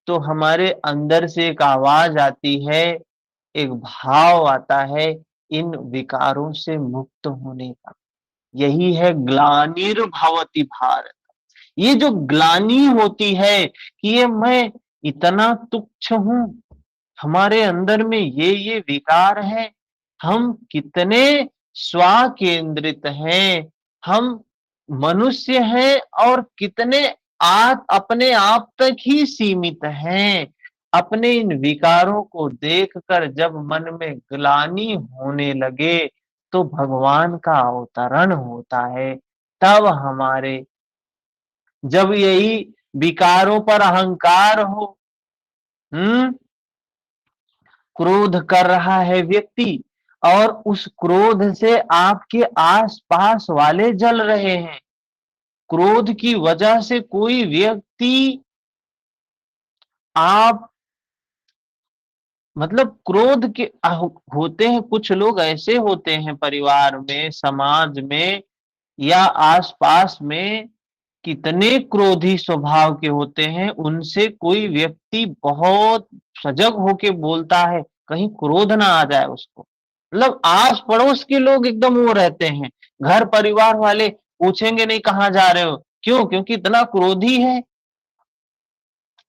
तो हमारे अंदर से एक आवाज आती है, एक भाव आता है इन विकारों से मुक्त होने का। यही है ग्लानिर्भवति भारत। ये जो ग्लानि होती है कि ये मैं इतना तुच्छ हूं, हमारे अंदर में ये विकार है, हम कितने स्व केंद्रित हैं, हम मनुष्य हैं और कितने अपने आप तक ही सीमित हैं। अपने इन विकारों को देखकर जब मन में ग्लानि होने लगे तो भगवान का अवतरण होता है। तब हमारे, जब यही विकारों पर अहंकार हो, क्रोध कर रहा है व्यक्ति और उस क्रोध से आपके आसपास वाले जल रहे हैं, क्रोध की वजह से कोई व्यक्ति, आप मतलब क्रोध के होते हैं, कुछ लोग ऐसे होते हैं परिवार में, समाज में या आसपास में, कितने क्रोधी स्वभाव के होते हैं, उनसे कोई व्यक्ति बहुत सजग होके बोलता है कहीं क्रोध ना आ जाए उसको। मतलब आस पड़ोस के लोग एकदम वो रहते हैं, घर परिवार वाले पूछेंगे नहीं कहाँ जा रहे हो, क्यों? क्योंकि इतना क्रोधी है,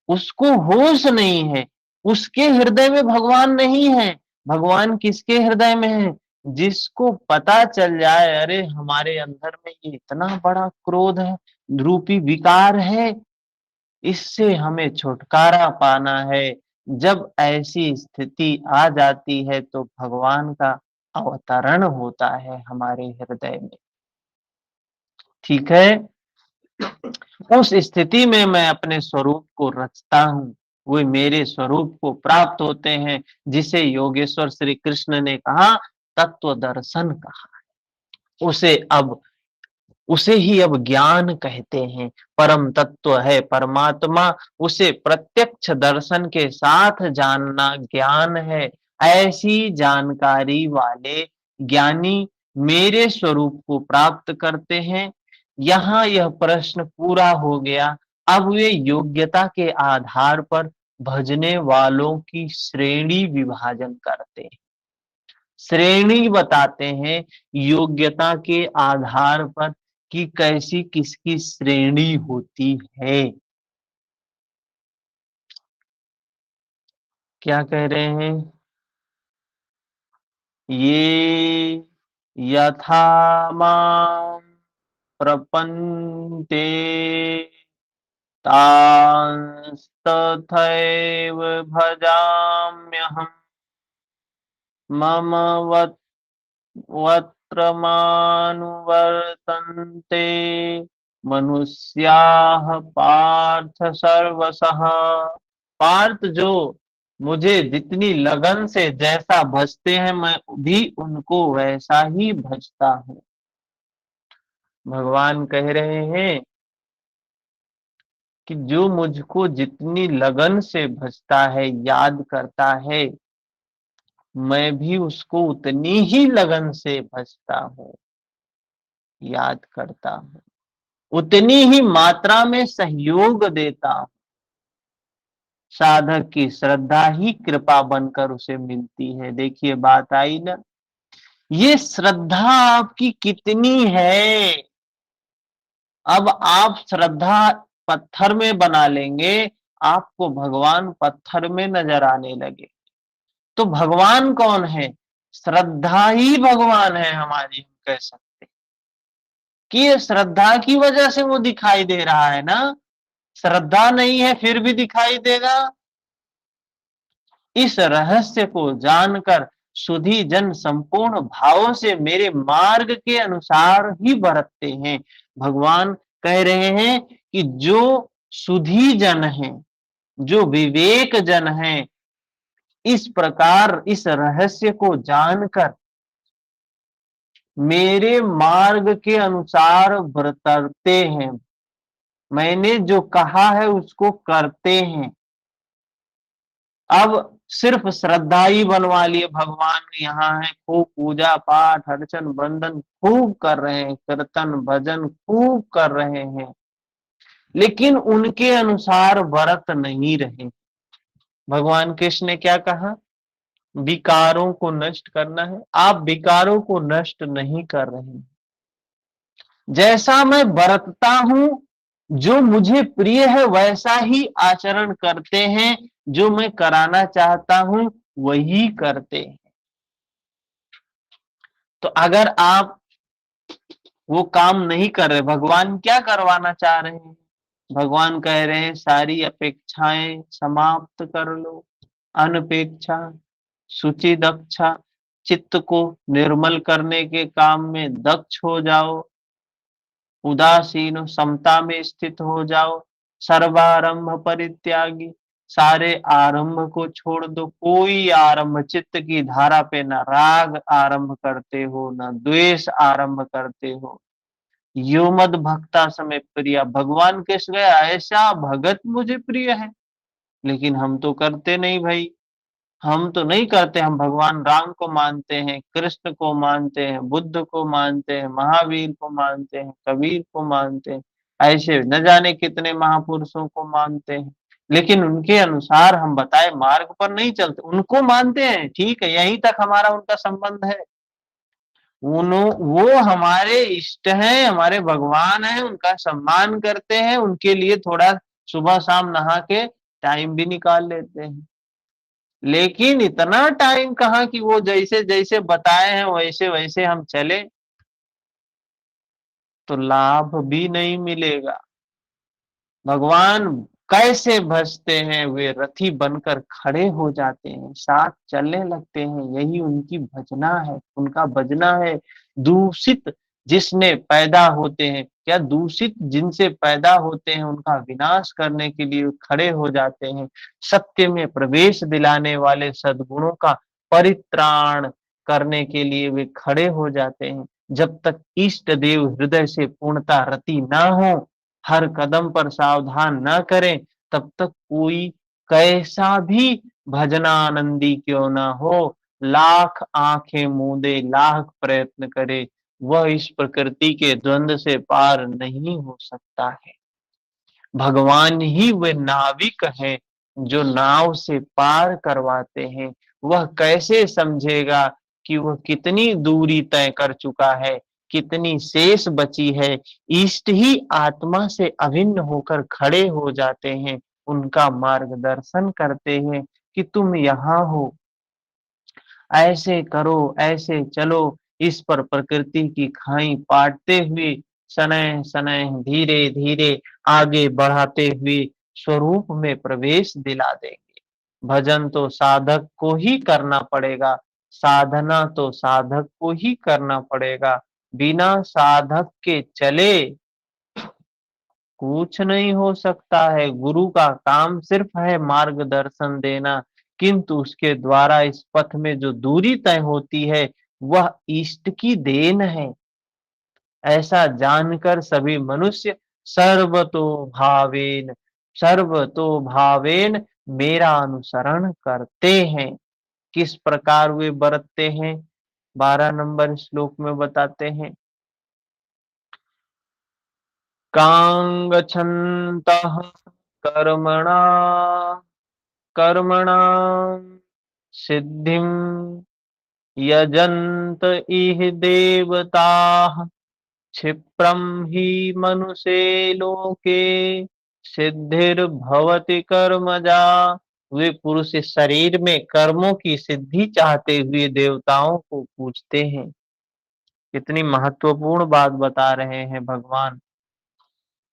उसको होश नहीं है, उसके हृदय में भगवान नहीं है। भगवान किसके हृदय में है? जिसको पता चल जाए अरे हमारे अंदर में ये इतना बड़ा क्रोध है, रूपी विकार है, इससे हमें छुटकारा पाना है। जब ऐसी स्थिति आ जाती है तो भगवान का अवतरण होता है हमारे हृदय में। ठीक है, उस स्थिति में मैं अपने स्वरूप को रचता हूँ, वे मेरे स्वरूप को प्राप्त होते हैं, जिसे योगेश्वर श्री कृष्ण ने कहा तत्व दर्शन कहा। उसे अब उसे ही अब ज्ञान कहते हैं। परम तत्व है परमात्मा, उसे प्रत्यक्ष दर्शन के साथ जानना ज्ञान है। ऐसी जानकारी वाले ज्ञानी मेरे स्वरूप को प्राप्त करते हैं। यहाँ यह प्रश्न पूरा हो गया। अब वे योग्यता के आधार पर भजने वालों की श्रेणी विभाजन करते हैं, श्रेणी बताते हैं योग्यता के आधार पर कि कैसी किसकी श्रेणी होती है। क्या कह रहे हैं? ये यथा मां प्रपन्ते तांस्तथैव भजाम्यहम् मम वत्रमानुवर्तन्ते मनुष्याः पार्थ सर्वशः। पार्थ जो मुझे जितनी लगन से जैसा भजते हैं मैं भी उनको वैसा ही भजता हूँ। भगवान कह रहे हैं कि जो मुझको जितनी लगन से भजता है, याद करता है, मैं भी उसको उतनी ही लगन से भजता हूँ, याद करता हूँ, उतनी ही मात्रा में सहयोग देता हूँ। साधक की श्रद्धा ही कृपा बनकर उसे मिलती है। देखिए बात आई ना, ये श्रद्धा आपकी कितनी है। अब आप श्रद्धा पत्थर में बना लेंगे, आपको भगवान पत्थर में नजर आने लगे। तो भगवान कौन है? श्रद्धा ही भगवान है हमारी। हम कह सकते कि ये श्रद्धा की वजह से वो दिखाई दे रहा है ना। श्रद्धा नहीं है फिर भी दिखाई देगा। इस रहस्य को जानकर सुधी जन संपूर्ण भावों से मेरे मार्ग के अनुसार ही बरतते हैं। भगवान कह रहे हैं कि जो सुधी जन है, जो विवेक जन है, इस प्रकार इस रहस्य को जानकर मेरे मार्ग के अनुसार बरतते हैं, मैंने जो कहा है उसको करते हैं। अब सिर्फ श्रद्धा ही बनवा लिए भगवान यहाँ है, खूब पूजा पाठ अर्चन बंदन खूब कर रहे हैं, कीर्तन भजन खूब कर रहे हैं, लेकिन उनके अनुसार व्रत नहीं रहे। भगवान कृष्ण ने क्या कहा? विकारों को नष्ट करना है। आप विकारों को नष्ट नहीं कर रहे हैं। जैसा मैं बरतता हूं, जो मुझे प्रिय है वैसा ही आचरण करते हैं, जो मैं कराना चाहता हूं वही करते हैं। तो अगर आप वो काम नहीं कर रहे, भगवान क्या करवाना चाह रहे हैं? भगवान कह रहे हैं सारी अपेक्षाएं समाप्त कर लो। अनपेक्षा शुचि दक्षा, चित्त को निर्मल करने के काम में दक्ष हो जाओ, उदासीन समता में स्थित हो जाओ, सर्वारंभ परित्यागी, सारे आरंभ को छोड़ दो। कोई आरंभ, चित्त की धारा पे न राग आरंभ करते हो न द्वेष आरंभ करते हो। यो मद भक्ता समय प्रिय, भगवान किस गया ऐसा भगत मुझे प्रिय है, लेकिन हम तो करते नहीं भाई। हम तो नहीं करते। हम भगवान राम को मानते हैं, कृष्ण को मानते हैं, बुद्ध को मानते हैं, महावीर को मानते हैं, कबीर को मानते हैं, ऐसे न जाने कितने महापुरुषों को मानते हैं, लेकिन उनके अनुसार हम बताए मार्ग पर नहीं चलते। उनको मानते हैं, ठीक है, यहीं तक हमारा उनका संबंध है। वो हमारे इष्ट हैं, हमारे भगवान हैं, उनका सम्मान करते हैं, उनके लिए थोड़ा सुबह शाम नहा के टाइम भी निकाल लेते हैं। लेकिन इतना टाइम कहाँ कि वो जैसे जैसे बताए हैं वैसे वैसे हम चले, तो लाभ भी नहीं मिलेगा। भगवान कैसे भजते हैं? वे रथी बनकर खड़े हो जाते हैं, साथ चलने लगते हैं। यही उनकी भजना है, उनका भजना है। दूषित जिसने पैदा होते हैं, क्या दूषित जिनसे पैदा होते हैं उनका विनाश करने के लिए खड़े हो जाते हैं। सत्य में प्रवेश दिलाने वाले सद्गुणों का परित्राण करने के लिए वे खड़े हो जाते हैं। जब तक इष्ट देव हृदय से पूर्णता रति ना हो, हर कदम पर सावधान ना करें, तब तक कोई कैसा भी भजनानंदी क्यों ना हो, लाख आंखें मूंदे, लाख प्रयत्न करे, वह इस प्रकृति के द्वंद से पार नहीं हो सकता है। भगवान ही वे नाविक हैं जो नाव से पार करवाते हैं। वह कैसे समझेगा कि वह कितनी दूरी तय कर चुका है, कितनी शेष बची है। इष्ट ही आत्मा से अभिन्न होकर खड़े हो जाते हैं, उनका मार्गदर्शन करते हैं कि तुम यहाँ हो, ऐसे करो, ऐसे चलो। इस पर प्रकृति की खाई पाटते हुए शनैः शनैः धीरे धीरे आगे बढ़ाते हुए स्वरूप में प्रवेश दिला देंगे। भजन तो साधक को ही करना पड़ेगा, साधना तो साधक को ही करना पड़ेगा। बिना साधक के चले कुछ नहीं हो सकता है। गुरु का काम सिर्फ है मार्गदर्शन देना, किंतु उसके द्वारा इस पथ में जो दूरी तय होती है वह इष्ट की देन है। ऐसा जानकर सभी मनुष्य सर्वतो भावेन सर्वतो भावेन मेरा अनुसरण करते हैं। किस प्रकार वे बरतते हैं, 12 नंबर श्लोक में बताते हैं। कांगछन्तः कर्मणा कर्मणा सिद्धिं यजन्त इह देवताः, क्षिप्रं हि मनुषे लोके सिद्धिर्भवति कर्मजा। वे पुरुष इस शरीर में कर्मों की सिद्धि चाहते हुए देवताओं को पूजते हैं। कितनी महत्वपूर्ण बात बता रहे हैं भगवान।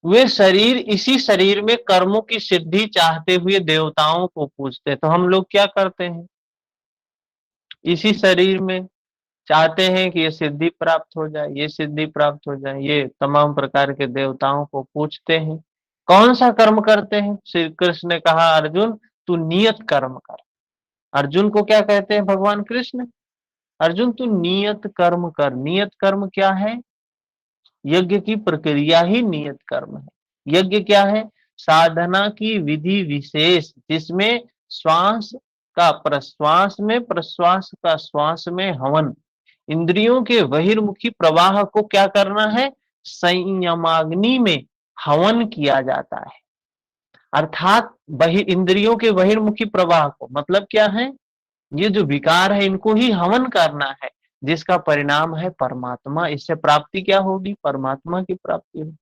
वे शरीर, इसी शरीर में कर्मों की सिद्धि चाहते हुए देवताओं को पूजते। तो हम लोग क्या करते हैं, इसी शरीर में चाहते हैं कि ये सिद्धि प्राप्त हो जाए, ये सिद्धि प्राप्त हो जाए, ये तमाम प्रकार के देवताओं को पूजते हैं। कौन सा कर्म करते हैं? श्री कृष्ण ने कहा, अर्जुन तू नियत कर्म कर। अर्जुन को क्या कहते हैं भगवान कृष्ण? अर्जुन तू नियत कर्म कर। नियत कर्म क्या है? यज्ञ की प्रक्रिया ही नियत कर्म है। यज्ञ क्या है? साधना की विधि विशेष, जिसमें श्वास का प्रश्वास में, प्रश्वास का श्वास में हवन। इंद्रियों के बहिर्मुखी प्रवाह को क्या करना है? संयमाग्नि में हवन किया जाता है। अर्थात इंद्रियों के बहिर्मुखी प्रवाह को, मतलब क्या है? ये जो विकार है इनको ही हवन करना है, जिसका परिणाम है परमात्मा। इससे प्राप्ति क्या होगी? परमात्मा की प्राप्ति होगी।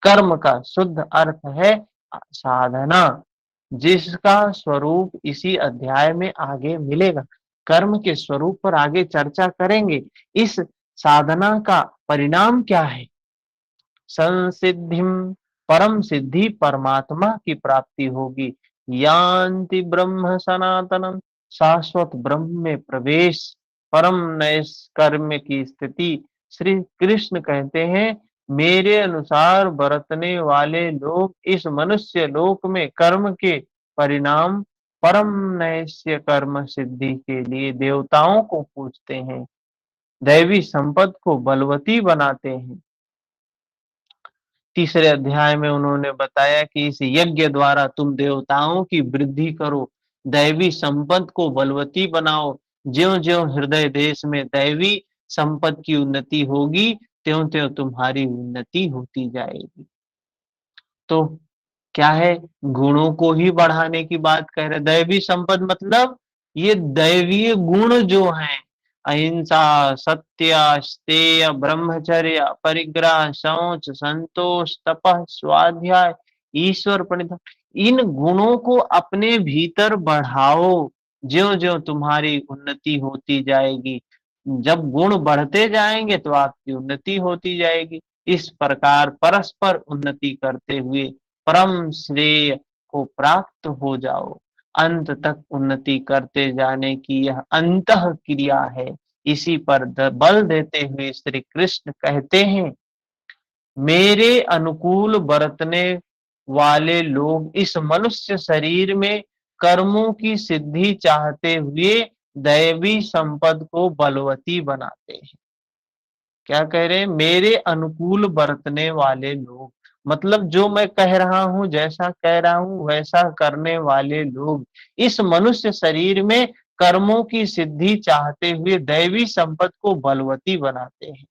कर्म का शुद्ध अर्थ है साधना, जिसका स्वरूप इसी अध्याय में आगे मिलेगा। कर्म के स्वरूप पर आगे चर्चा करेंगे। इस साधना का परिणाम क्या है? संसिद्धिम, परम सिद्धि, परमात्मा की प्राप्ति होगी। यान्ति ब्रह्म सनातनम, शाश्वत ब्रह्म में प्रवेश, परम नैष्कर्म्य की स्थिति। श्री कृष्ण कहते हैं, मेरे अनुसार बरतने वाले लोग इस मनुष्य लोक में कर्म के परिणाम परम नैष्य कर्म सिद्धि के लिए देवताओं को पूजते हैं, दैवी संपद को बलवती बनाते हैं। तीसरे अध्याय में उन्होंने बताया कि इस यज्ञ द्वारा तुम देवताओं की वृद्धि करो, दैवी संपद को बलवती बनाओ। ज्यों ज्यों हृदय देश में दैवी संपद की उन्नति होगी, त्यों त्यों तुम्हारी उन्नति होती जाएगी। तो क्या है? गुणों को ही बढ़ाने की बात कह रहे। दैवी संपद मतलब ये दैवीय गुण जो हैं, अहिंसा, सत्य, स्तेय, ब्रह्मचर्य, परिग्रह, शौच, संतोष, तपः, स्वाध्याय, ईश्वर प्रणिधान, इन गुणों को अपने भीतर बढ़ाओ। ज्यों ज्यों तुम्हारी उन्नति होती जाएगी, जब गुण बढ़ते जाएंगे तो आपकी उन्नति होती जाएगी। इस प्रकार परस्पर उन्नति करते हुए परम श्रेय को प्राप्त हो जाओ। अंत तक उन्नति करते जाने की यह अंतः क्रिया है। इसी पर बल देते हुए श्री कृष्ण कहते हैं, मेरे अनुकूल बरतने वाले लोग इस मनुष्य शरीर में कर्मों की सिद्धि चाहते हुए दैवी संपद को बलवती बनाते हैं। क्या कह रहे हैं? मेरे अनुकूल बरतने वाले लोग, मतलब जो मैं कह रहा हूं, जैसा कह रहा हूं वैसा करने वाले लोग इस मनुष्य शरीर में कर्मों की सिद्धि चाहते हुए दैवी संपद को बलवती बनाते हैं,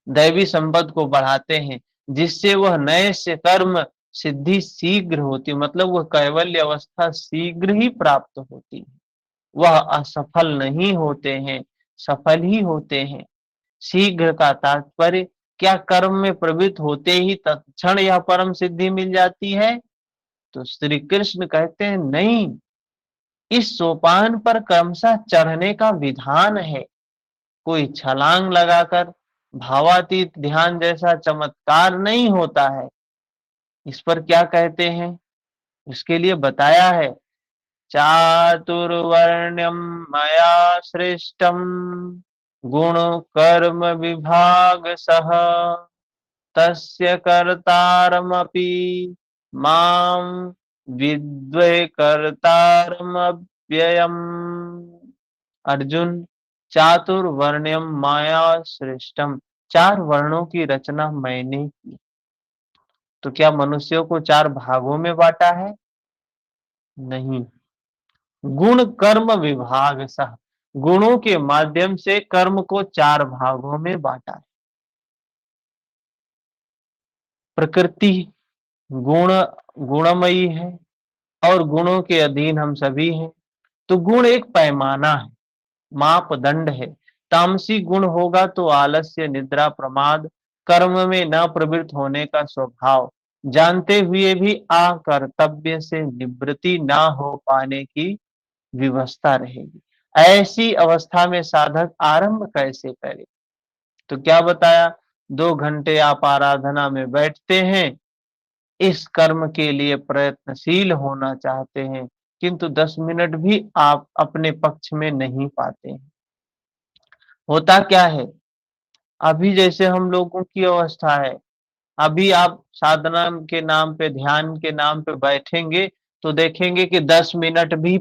दैवी संपद को बढ़ाते हैं, जिससे वह नए से कर्म सिद्धि शीघ्र होती, मतलब वह कैवल्य अवस्था शीघ्र ही प्राप्त होती है। वह असफल नहीं होते हैं, सफल ही होते हैं। शीघ्र का तात्पर्य, क्या कर्म में प्रवृत्त होते ही तत्क्षण यह परम सिद्धि मिल जाती है? तो श्री कृष्ण कहते हैं नहीं, इस सोपान पर क्रमशः चढ़ने का विधान है। कोई छलांग लगाकर भावातीत ध्यान जैसा चमत्कार नहीं होता है। इस पर क्या कहते हैं? उसके लिए बताया है, चातुर्वर्ण्यम मया सृष्टम गुण कर्म विभाग सह तस्य कर्तारमपि माम विद्वे कर्तारमव्ययम्। अर्जुन, चातुर्वर्ण्यम माया सृष्टम, चार वर्णों की रचना मैंने की। तो क्या मनुष्यों को चार भागों में बांटा है? नहीं। गुण कर्म विभाग सह, गुणों के माध्यम से कर्म को चार भागों में बांटा है। प्रकृति गुण गुणमयी है और गुणों के अधीन हम सभी हैं। तो गुण एक पैमाना है, मापदंड है। तामसी गुण होगा तो आलस्य, निद्रा, प्रमाद, कर्म में न प्रवृत्त होने का स्वभाव, जानते हुए भी अकर्तव्य से निवृत्ति न हो पाने की व्यवस्था रहेगी। ऐसी अवस्था में साधक आरंभ कैसे करे? तो क्या बताया, 2 घंटे आप आराधना में बैठते हैं, इस कर्म के लिए प्रयत्नशील होना चाहते हैं, किंतु 10 मिनट भी आप अपने पक्ष में नहीं पाते हैं। होता क्या है, अभी जैसे हम लोगों की अवस्था है, अभी आप साधना के नाम पे, ध्यान के नाम पे बैठेंगे तो देखेंगे कि 10 मिनट भी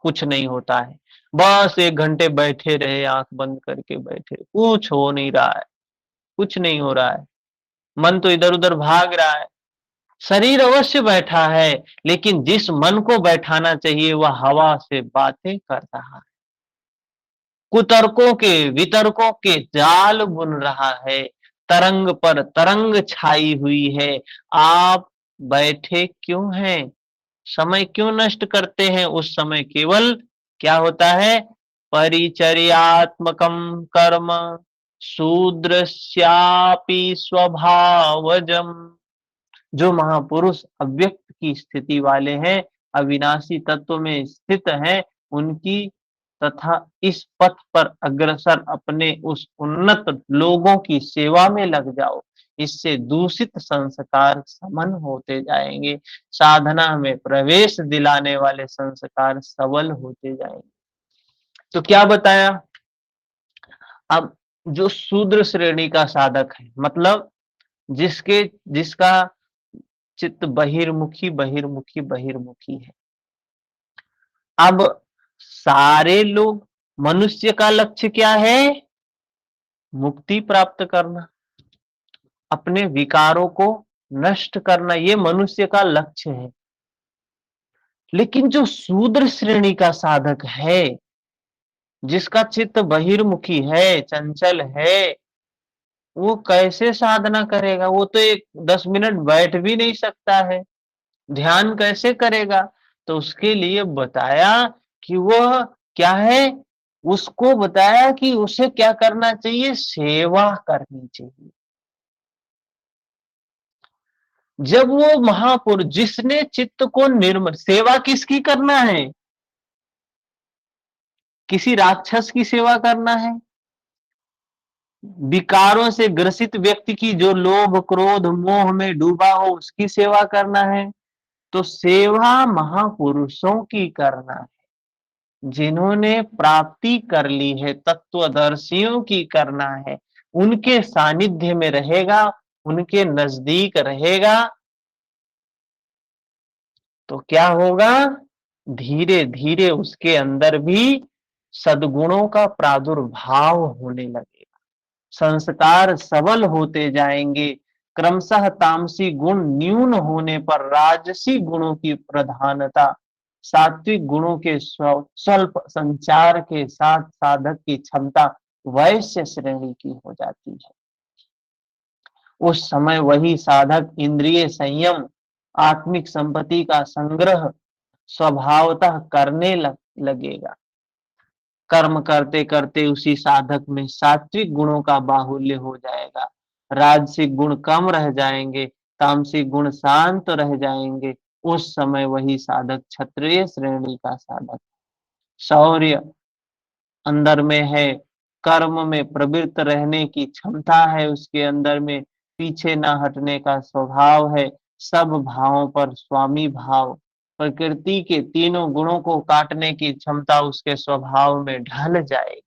कुछ नहीं होता है। बस 1 घंटे बैठे रहे, आंख बंद करके बैठे, कुछ हो नहीं रहा है, कुछ नहीं हो रहा है, मन तो इधर उधर भाग रहा है। शरीर अवश्य बैठा है, लेकिन जिस मन को बैठाना चाहिए वह हवा से बातें कर रहा है, कुतर्कों के वितर्कों के जाल बुन रहा है, तरंग पर तरंग छाई हुई है। आप बैठे क्यों हैं? समय क्यों नष्ट करते हैं? उस समय केवल क्या होता है, परिचर्यात्मकम कर्म शूद्रस्यापि स्वभावजम। जो महापुरुष अव्यक्त की स्थिति वाले हैं, अविनाशी तत्व में स्थित हैं, उनकी तथा इस पथ पर अग्रसर अपने उस उन्नत लोगों की सेवा में लग जाओ। इससे दूषित संस्कार समन होते जाएंगे, साधना में प्रवेश दिलाने वाले संस्कार सबल होते जाएंगे। तो क्या बताया, अब जो शूद्र श्रेणी का साधक है, मतलब जिसके जिसका चित्त बहिर्मुखी बहिर्मुखी बहिर्मुखी है। अब सारे लोग, मनुष्य का लक्ष्य क्या है? मुक्ति प्राप्त करना, अपने विकारों को नष्ट करना, ये मनुष्य का लक्ष्य है। लेकिन जो शूद्र श्रेणी का साधक है, जिसका चित्त बहिर्मुखी है, चंचल है, वो कैसे साधना करेगा? वो तो एक 10 मिनट बैठ भी नहीं सकता है, ध्यान कैसे करेगा? तो उसके लिए बताया कि वह क्या है, उसको बताया कि उसे क्या करना चाहिए, सेवा करनी चाहिए। जब वो महापुरुष जिसने चित्त को निर्मल, सेवा किसकी करना है? किसी राक्षस की सेवा करना है? विकारों से ग्रसित व्यक्ति की, जो लोभ क्रोध मोह में डूबा हो, उसकी सेवा करना है? तो सेवा महापुरुषों की करना है, जिन्होंने प्राप्ति कर ली है, तत्वदर्शियों की करना है। उनके सानिध्य में रहेगा, उनके नजदीक रहेगा, तो क्या होगा, धीरे धीरे उसके अंदर भी सद्गुणों का प्रादुर्भाव होने लगेगा, संस्कार सबल होते जाएंगे, क्रमशः तामसी गुण न्यून होने पर राजसी गुणों की प्रधानता, सात्विक गुणों के स्वल्प संचार के साथ साधक की क्षमता वैश्य श्रेणी की हो जाती है। उस समय वही साधक इंद्रिय संयम, आत्मिक संपत्ति का संग्रह स्वभावतः करने लगेगा। कर्म करते करते उसी साधक में सात्विक गुणों का बाहुल्य हो जाएगा, राजसिक गुण कम रह जाएंगे, तामसिक गुण शांत रह जाएंगे। उस समय वही साधक क्षत्रिय श्रेणी का साधक, शौर्य अंदर में है, कर्म में प्रवृत्त रहने की क्षमता है उसके अंदर में, पीछे ना हटने का स्वभाव है, सब भावों पर स्वामी भाव, प्रकृति के तीनों गुणों को काटने की क्षमता उसके स्वभाव में ढल जाएगी।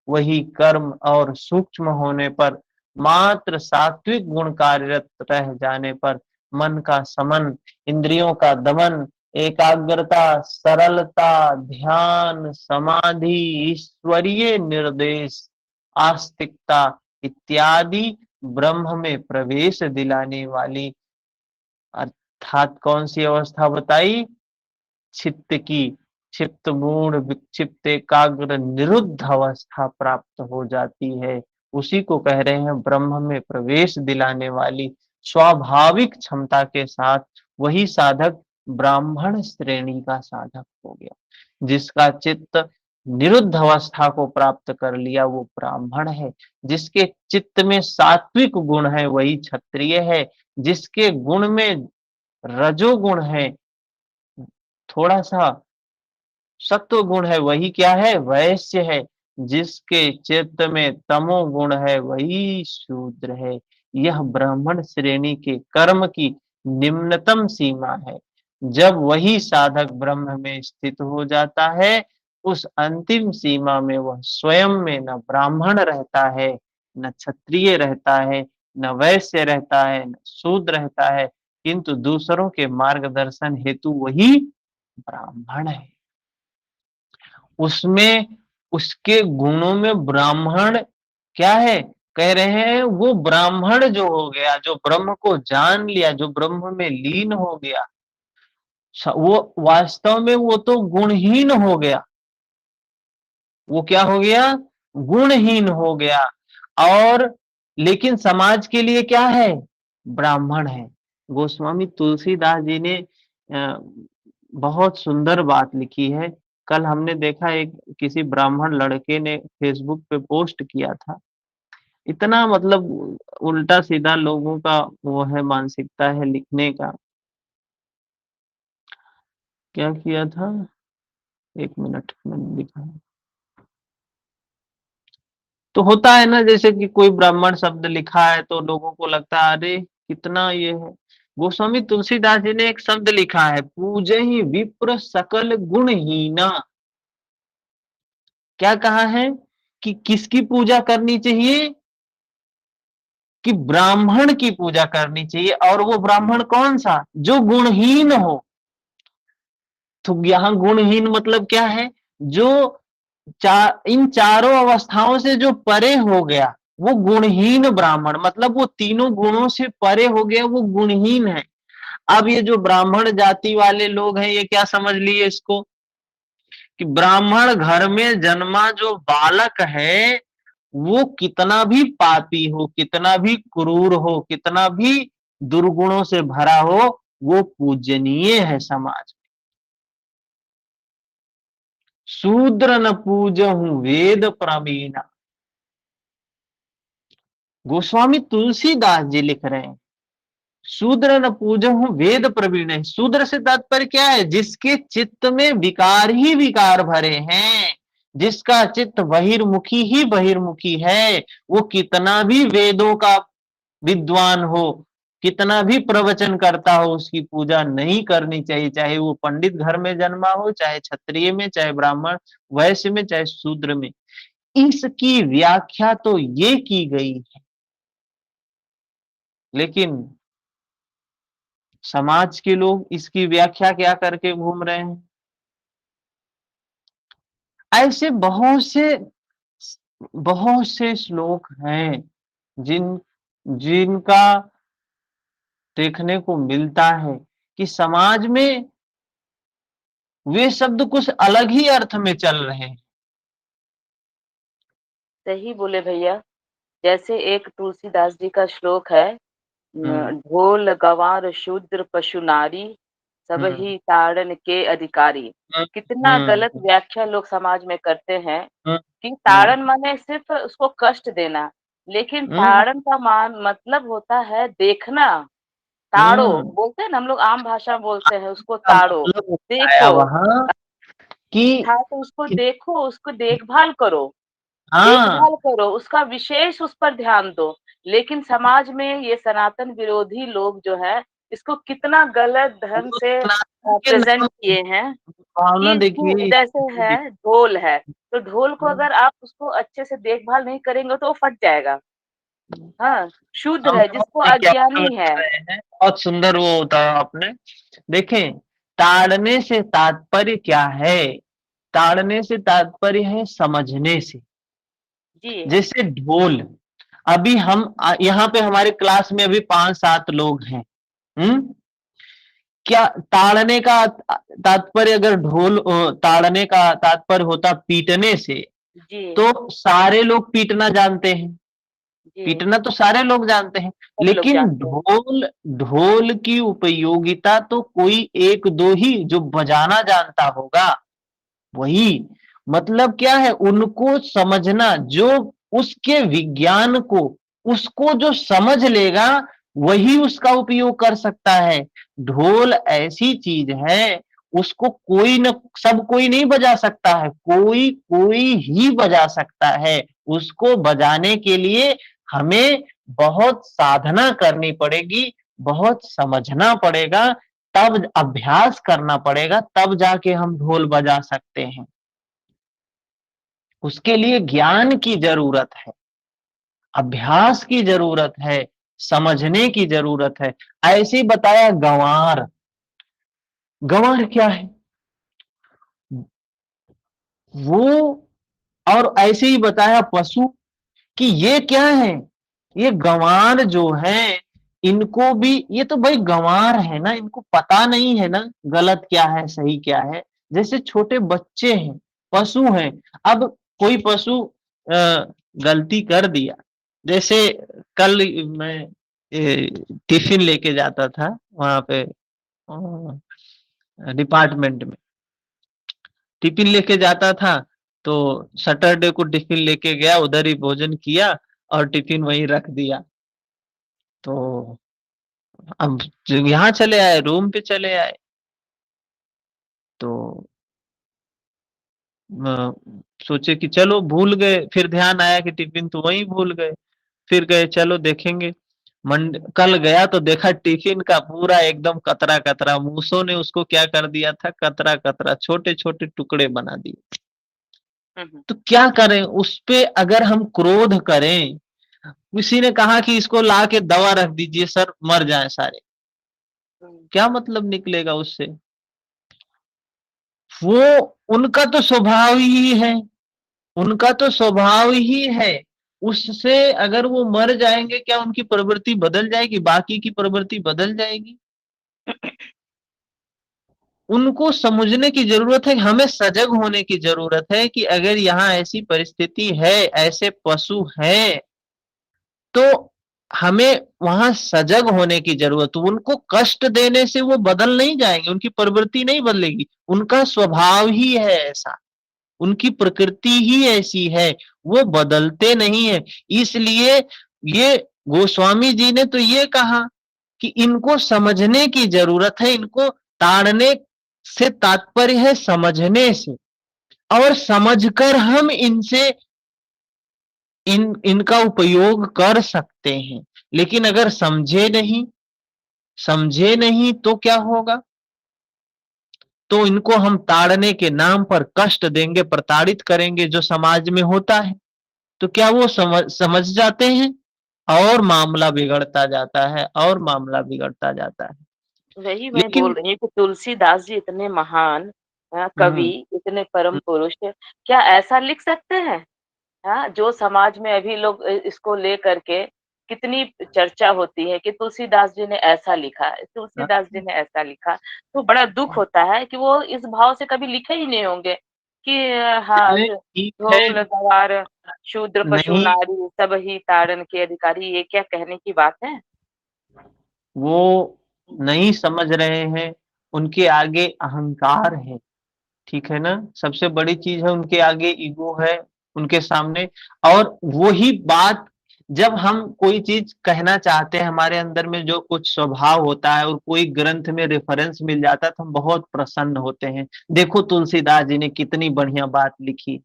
वही कर्म और सूक्ष्म होने पर, मात्र सात्विक गुण कार्यरत रह जाने पर मन का समन, इंद्रियों का दमन, एकाग्रता, सरलता, ध्यान, समाधि, ईश्वरीय निर्देश, आस्तिकता इत्यादि ब्रह्म में प्रवेश दिलाने वाली, अर्थात कौन सी अवस्था बताई? चित्त की क्षिप्त मूढ़ विक्षिप्त एकाग्र निरुद्ध अवस्था प्राप्त हो जाती है। उसी को कह रहे हैं ब्रह्म में प्रवेश दिलाने वाली स्वाभाविक क्षमता के साथ वही साधक ब्राह्मण श्रेणी का साधक हो गया। जिसका चित्त निरुद्ध अवस्था को प्राप्त कर लिया वो ब्राह्मण है। जिसके चित्त में सात्विक गुण है वही क्षत्रिय है। जिसके गुण में रजोगुण है, थोड़ा सा सत्व गुण है, वही क्या है? वैश्य है। जिसके चित्त में तमो गुण है वही शूद्र है। यह ब्राह्मण श्रेणी के कर्म की निम्नतम सीमा है। जब वही साधक ब्रह्म में स्थित हो जाता है, उस अंतिम सीमा में वह स्वयं में न ब्राह्मण रहता है, न क्षत्रिय रहता है, न वैश्य रहता है, न शूद्र रहता है, किंतु दूसरों के मार्गदर्शन हेतु वही ब्राह्मण है। उसमें उसके गुणों में ब्राह्मण क्या है? कह रहे हैं वो ब्राह्मण जो हो गया, जो ब्रह्म को जान लिया, जो ब्रह्म में लीन हो गया, वो वास्तव में वो तो गुणहीन हो गया। वो क्या हो गया? गुणहीन हो गया। और लेकिन समाज के लिए क्या है? ब्राह्मण है। गोस्वामी तुलसीदास जी ने बहुत सुंदर बात लिखी है। कल हमने देखा एक किसी ब्राह्मण लड़के ने फेसबुक पे पोस्ट किया था। इतना मतलब उल्टा सीधा लोगों का वो है, मानसिकता है लिखने का। क्या किया था? एक मिनट मैंने लिखा है। तो होता है ना, जैसे कि कोई ब्राह्मण शब्द लिखा है तो लोगों को लगता है अरे कितना ये है। गोस्वामी तुलसीदास जी ने एक शब्द लिखा है, पूजे ही विप्र सकल गुणहीना। क्या कहा है? कि किसकी पूजा करनी चाहिए? कि ब्राह्मण की पूजा करनी चाहिए। और वो ब्राह्मण कौन सा? जो गुणहीन हो। तो यहां गुणहीन मतलब क्या है? जो इन चारों अवस्थाओं से जो परे हो गया वो गुणहीन ब्राह्मण, मतलब वो तीनों गुणों से परे हो गया, वो गुणहीन है। अब ये जो ब्राह्मण जाति वाले लोग हैं ये क्या समझ लिए इसको? कि ब्राह्मण घर में जन्मा जो बालक है वो कितना भी पापी हो, कितना भी क्रूर हो, कितना भी दुर्गुणों से भरा हो, वो पूजनीय है समाज में। शूद्र न पूजहूं वेद प्रवीणा। गोस्वामी तुलसीदास जी लिख रहे हैं, शूद्र न पूजहूं वेद प्रवीण है। शूद्र से तात्पर्य क्या है? जिसके चित्त में विकार ही विकार भरे हैं, जिसका चित्त बहिर्मुखी ही बहिर्मुखी है, वो कितना भी वेदों का विद्वान हो, कितना भी प्रवचन करता हो, उसकी पूजा नहीं करनी चाहिए। चाहे वो पंडित घर में जन्मा हो, चाहे क्षत्रिय में, चाहे ब्राह्मण वैश्य में, चाहे शूद्र में। इसकी व्याख्या तो ये की गई है, लेकिन समाज के लोग इसकी व्याख्या क्या करके घूम रहे हैं? ऐसे बहुत से श्लोक हैं जिन जिनका देखने को मिलता है कि समाज में वे शब्द कुछ अलग ही अर्थ में चल रहे हैं। सही बोले भैया। जैसे एक तुलसीदास जी का श्लोक है, हुँ, ढोल गंवार शूद्र पशु नारी सब हुँ, ही ताड़न के अधिकारी। हुँ, कितना हुँ, गलत व्याख्या लोग समाज में करते हैं हुँ, कि हुँ, ताड़न माने सिर्फ उसको कष्ट देना, लेकिन हुँ, ताड़न का मान मतलब होता है देखना। ताड़ो हुँ। बोलते हैं ना, हम लोग आम भाषा में बोलते हैं उसको का ताड़ो, मतलब बताया देखो। वहाँ कि था तो उसको कि देखो, उसको देखभाल करो, हाँ, देखभाल करो, उसका विशेष उस पर ध्यान दो। लेकिन समाज में ये सनातन विरोधी लोग जो है, इसको कितना गलत ढंग वो से सनातन के प्रेजेंट नाम किए हैं भावना कि देखिए जैसे है ढोल है, तो ढोल को हुँ, अगर आप उसको अच्छे से देखभाल नहीं करेंगे तो वो फट जाएगा। हाँ, शूद्र हम है बहुत जिसको सही क्या अज्ञानी है। बता रहे हैं, बहुत सुंदर वो बताया आपने। देखें, ताड़ने से तात्पर्य क्या है? ताड़ने से तात्पर्य है समझने से। जी, जैसे ढोल, अभी हम यहाँ पे हमारे क्लास में अभी 5-7 लोग हैं। हुँ? क्या ताड़ने का तात्पर्य अगर ताड़ने का तात्पर्य होता पीटने से, जी, तो सारे लोग पीटना जानते हैं। जी, पीटना तो सारे लोग जानते हैं, सब लोग लेकिन जानते हैं। ढोल ढोल की उपयोगिता तो कोई 1-2 ही जो बजाना जानता होगा, वही। मतलब क्या है, उनको समझना, जो उसके विज्ञान को, उसको जो समझ लेगा, वही उसका उपयोग कर सकता है। ढोल ऐसी चीज है, उसको कोई न सब कोई नहीं बजा सकता है, कोई कोई ही बजा सकता है। उसको बजाने के लिए हमें बहुत साधना करनी पड़ेगी, बहुत समझना पड़ेगा, तब अभ्यास करना पड़ेगा, तब जाके हम ढोल बजा सकते हैं। उसके लिए ज्ञान की जरूरत है, अभ्यास की जरूरत है, समझने की जरूरत है। ऐसे ही बताया गंवार। गंवार क्या है? वो, और ऐसे ही बताया पशु, कि ये क्या है? ये गंवार जो है, इनको भी, ये तो भाई गंवार है ना, इनको पता नहीं है ना गलत क्या है सही क्या है। जैसे छोटे बच्चे हैं, पशु हैं। अब कोई पशु गलती कर दिया, जैसे कल मैं टिफिन लेके जाता था वहां पे डिपार्टमेंट में, टिफिन लेके जाता था, तो सैटरडे को टिफिन लेके गया, उधर ही भोजन किया और टिफिन वहीं रख दिया। तो अब यहाँ चले आए, रूम पे चले आए, तो अ, सोचे कि चलो भूल गए, फिर ध्यान आया कि टिफिन तो वहीं भूल गए। फिर गए, चलो देखेंगे। कल गया तो देखा टिफिन का पूरा एकदम कतरा कतरा, मूसों ने उसको क्या कर दिया था, कतरा कतरा, छोटे छोटे टुकड़े बना दिए। हुँ, तो क्या करें उस पे, अगर हम क्रोध करें, किसी ने कहा कि इसको ला के दवा रख दीजिए सर, मर जाए सारे, हुँ, क्या मतलब निकलेगा उससे? वो उनका तो स्वभाव ही है, उनका तो स्वभाव ही है। उससे अगर वो मर जाएंगे, क्या उनकी प्रवृत्ति बदल जाएगी? बाकी की प्रवृत्ति बदल जाएगी? उनको समझने की जरूरत है, हमें सजग होने की जरूरत है कि अगर यहाँ ऐसी परिस्थिति है, ऐसे पशु हैं, तो हमें वहां सजग होने की जरूरत है। उनको कष्ट देने से वो बदल नहीं जाएंगे, उनकी प्रवृत्ति नहीं बदलेगी, उनका स्वभाव ही है ऐसा, उनकी प्रकृति ही ऐसी है, वो बदलते नहीं है। इसलिए ये गोस्वामी जी ने तो ये कहा कि इनको समझने की जरूरत है, इनको ताड़ने से तात्पर्य है समझने से, और समझकर हम इनसे इनका उपयोग कर सकते हैं। लेकिन अगर समझे नहीं तो क्या होगा? तो इनको हम ताड़ने के नाम पर कष्ट देंगे, प्रताड़ित करेंगे, जो समाज में होता है। तो क्या वो समझ जाते हैं? और मामला बिगड़ता जाता है, और मामला बिगड़ता जाता है। वही मैं बोल लेकिन रही हूँ कि तुलसीदास जी इतने महान, कवि, इतने परम पुरुष क्या ऐसा लिख सकते हैं? हाँ, जो समाज में अभी लोग इसको लेकर के कितनी चर्चा होती है कि तुलसीदास जी ने ऐसा लिखा, तुलसीदास जी ने ऐसा लिखा, तो बड़ा दुख होता है कि वो इस भाव से कभी लिखे ही नहीं होंगे कि हाँ, चलिए ठीक है। धोल गवार शूद्र पशु नहीं, नारी सब ही ताड़न के अधिकारी, ये क्या कहने की बात है? वो नहीं समझ रहे हैं, उनके आगे अहंकार है, ठीक है ना? सबसे बड़ी चीज़ है उनके आगे ईगो है, उनके सामने। और वही बात जब हम कोई चीज़ कहना चाहते हैं, हमारे अंदर में जो कुछ स्वभाव होता है और कोई ग्रंथ में रेफरेंस मिल जाता है तो हम बहुत प्रसन्न होते हैं। देखो तुलसीदास जी ने कितनी बढ़िया बात लिखी।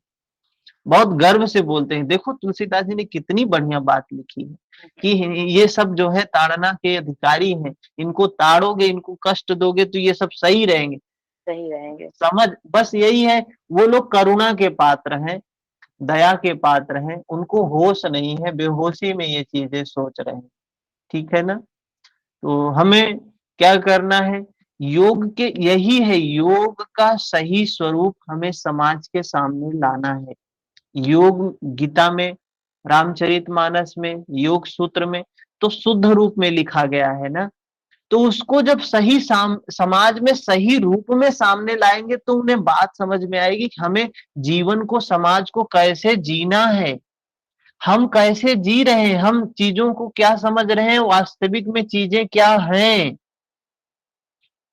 बहुत गर्व से बोलते हैं, देखो तुलसीदास जी ने कितनी बढ़िया बात लिखी है कि ये सब जो है ताड़ना के अधिकारी हैं, इनको ताड़ोगे, इनको कष्ट दोगे तो ये सब सही रहेंगे। सही रहेंगे। समझ बस यही है, वो लोग करुणा के पात्र हैं, दया के पात्र हैं, उनको होश नहीं है, बेहोशी में ये चीजें सोच रहे हैं, ठीक है ना? तो हमें क्या करना है? योग के यही है, योग का सही स्वरूप हमें समाज के सामने लाना है। योग गीता में, रामचरितमानस में, योग सूत्र में तो शुद्ध रूप में लिखा गया है ना। तो उसको जब सही समाज में सही रूप में सामने लाएंगे तो उन्हें बात समझ में आएगी कि हमें जीवन को, समाज को कैसे जीना है, हम कैसे जी रहे हैं, हम चीजों को क्या समझ रहे हैं, वास्तविक में चीजें क्या हैं।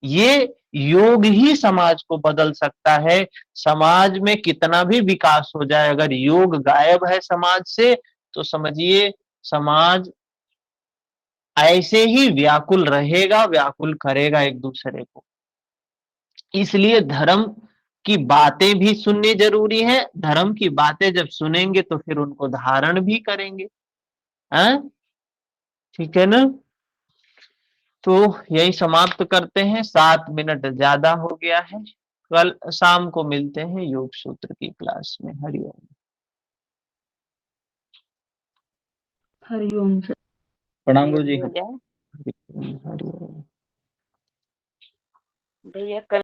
ये योग ही समाज को बदल सकता है। समाज में कितना भी विकास हो जाए, अगर योग गायब है समाज से तो समझिए समाज ऐसे ही व्याकुल रहेगा, व्याकुल करेगा एक दूसरे को। इसलिए धर्म की बातें भी सुननी जरूरी है। धर्म की बातें जब सुनेंगे तो फिर उनको धारण भी करेंगे। हैं? ठीक है ना? तो यही समाप्त करते हैं, 7 मिनट ज्यादा हो गया है। कल शाम को मिलते हैं योग सूत्र की क्लास में। हरिओम। हरिओम सर। प्रणाम गुरु जी। भैया हरिओम। भैया कल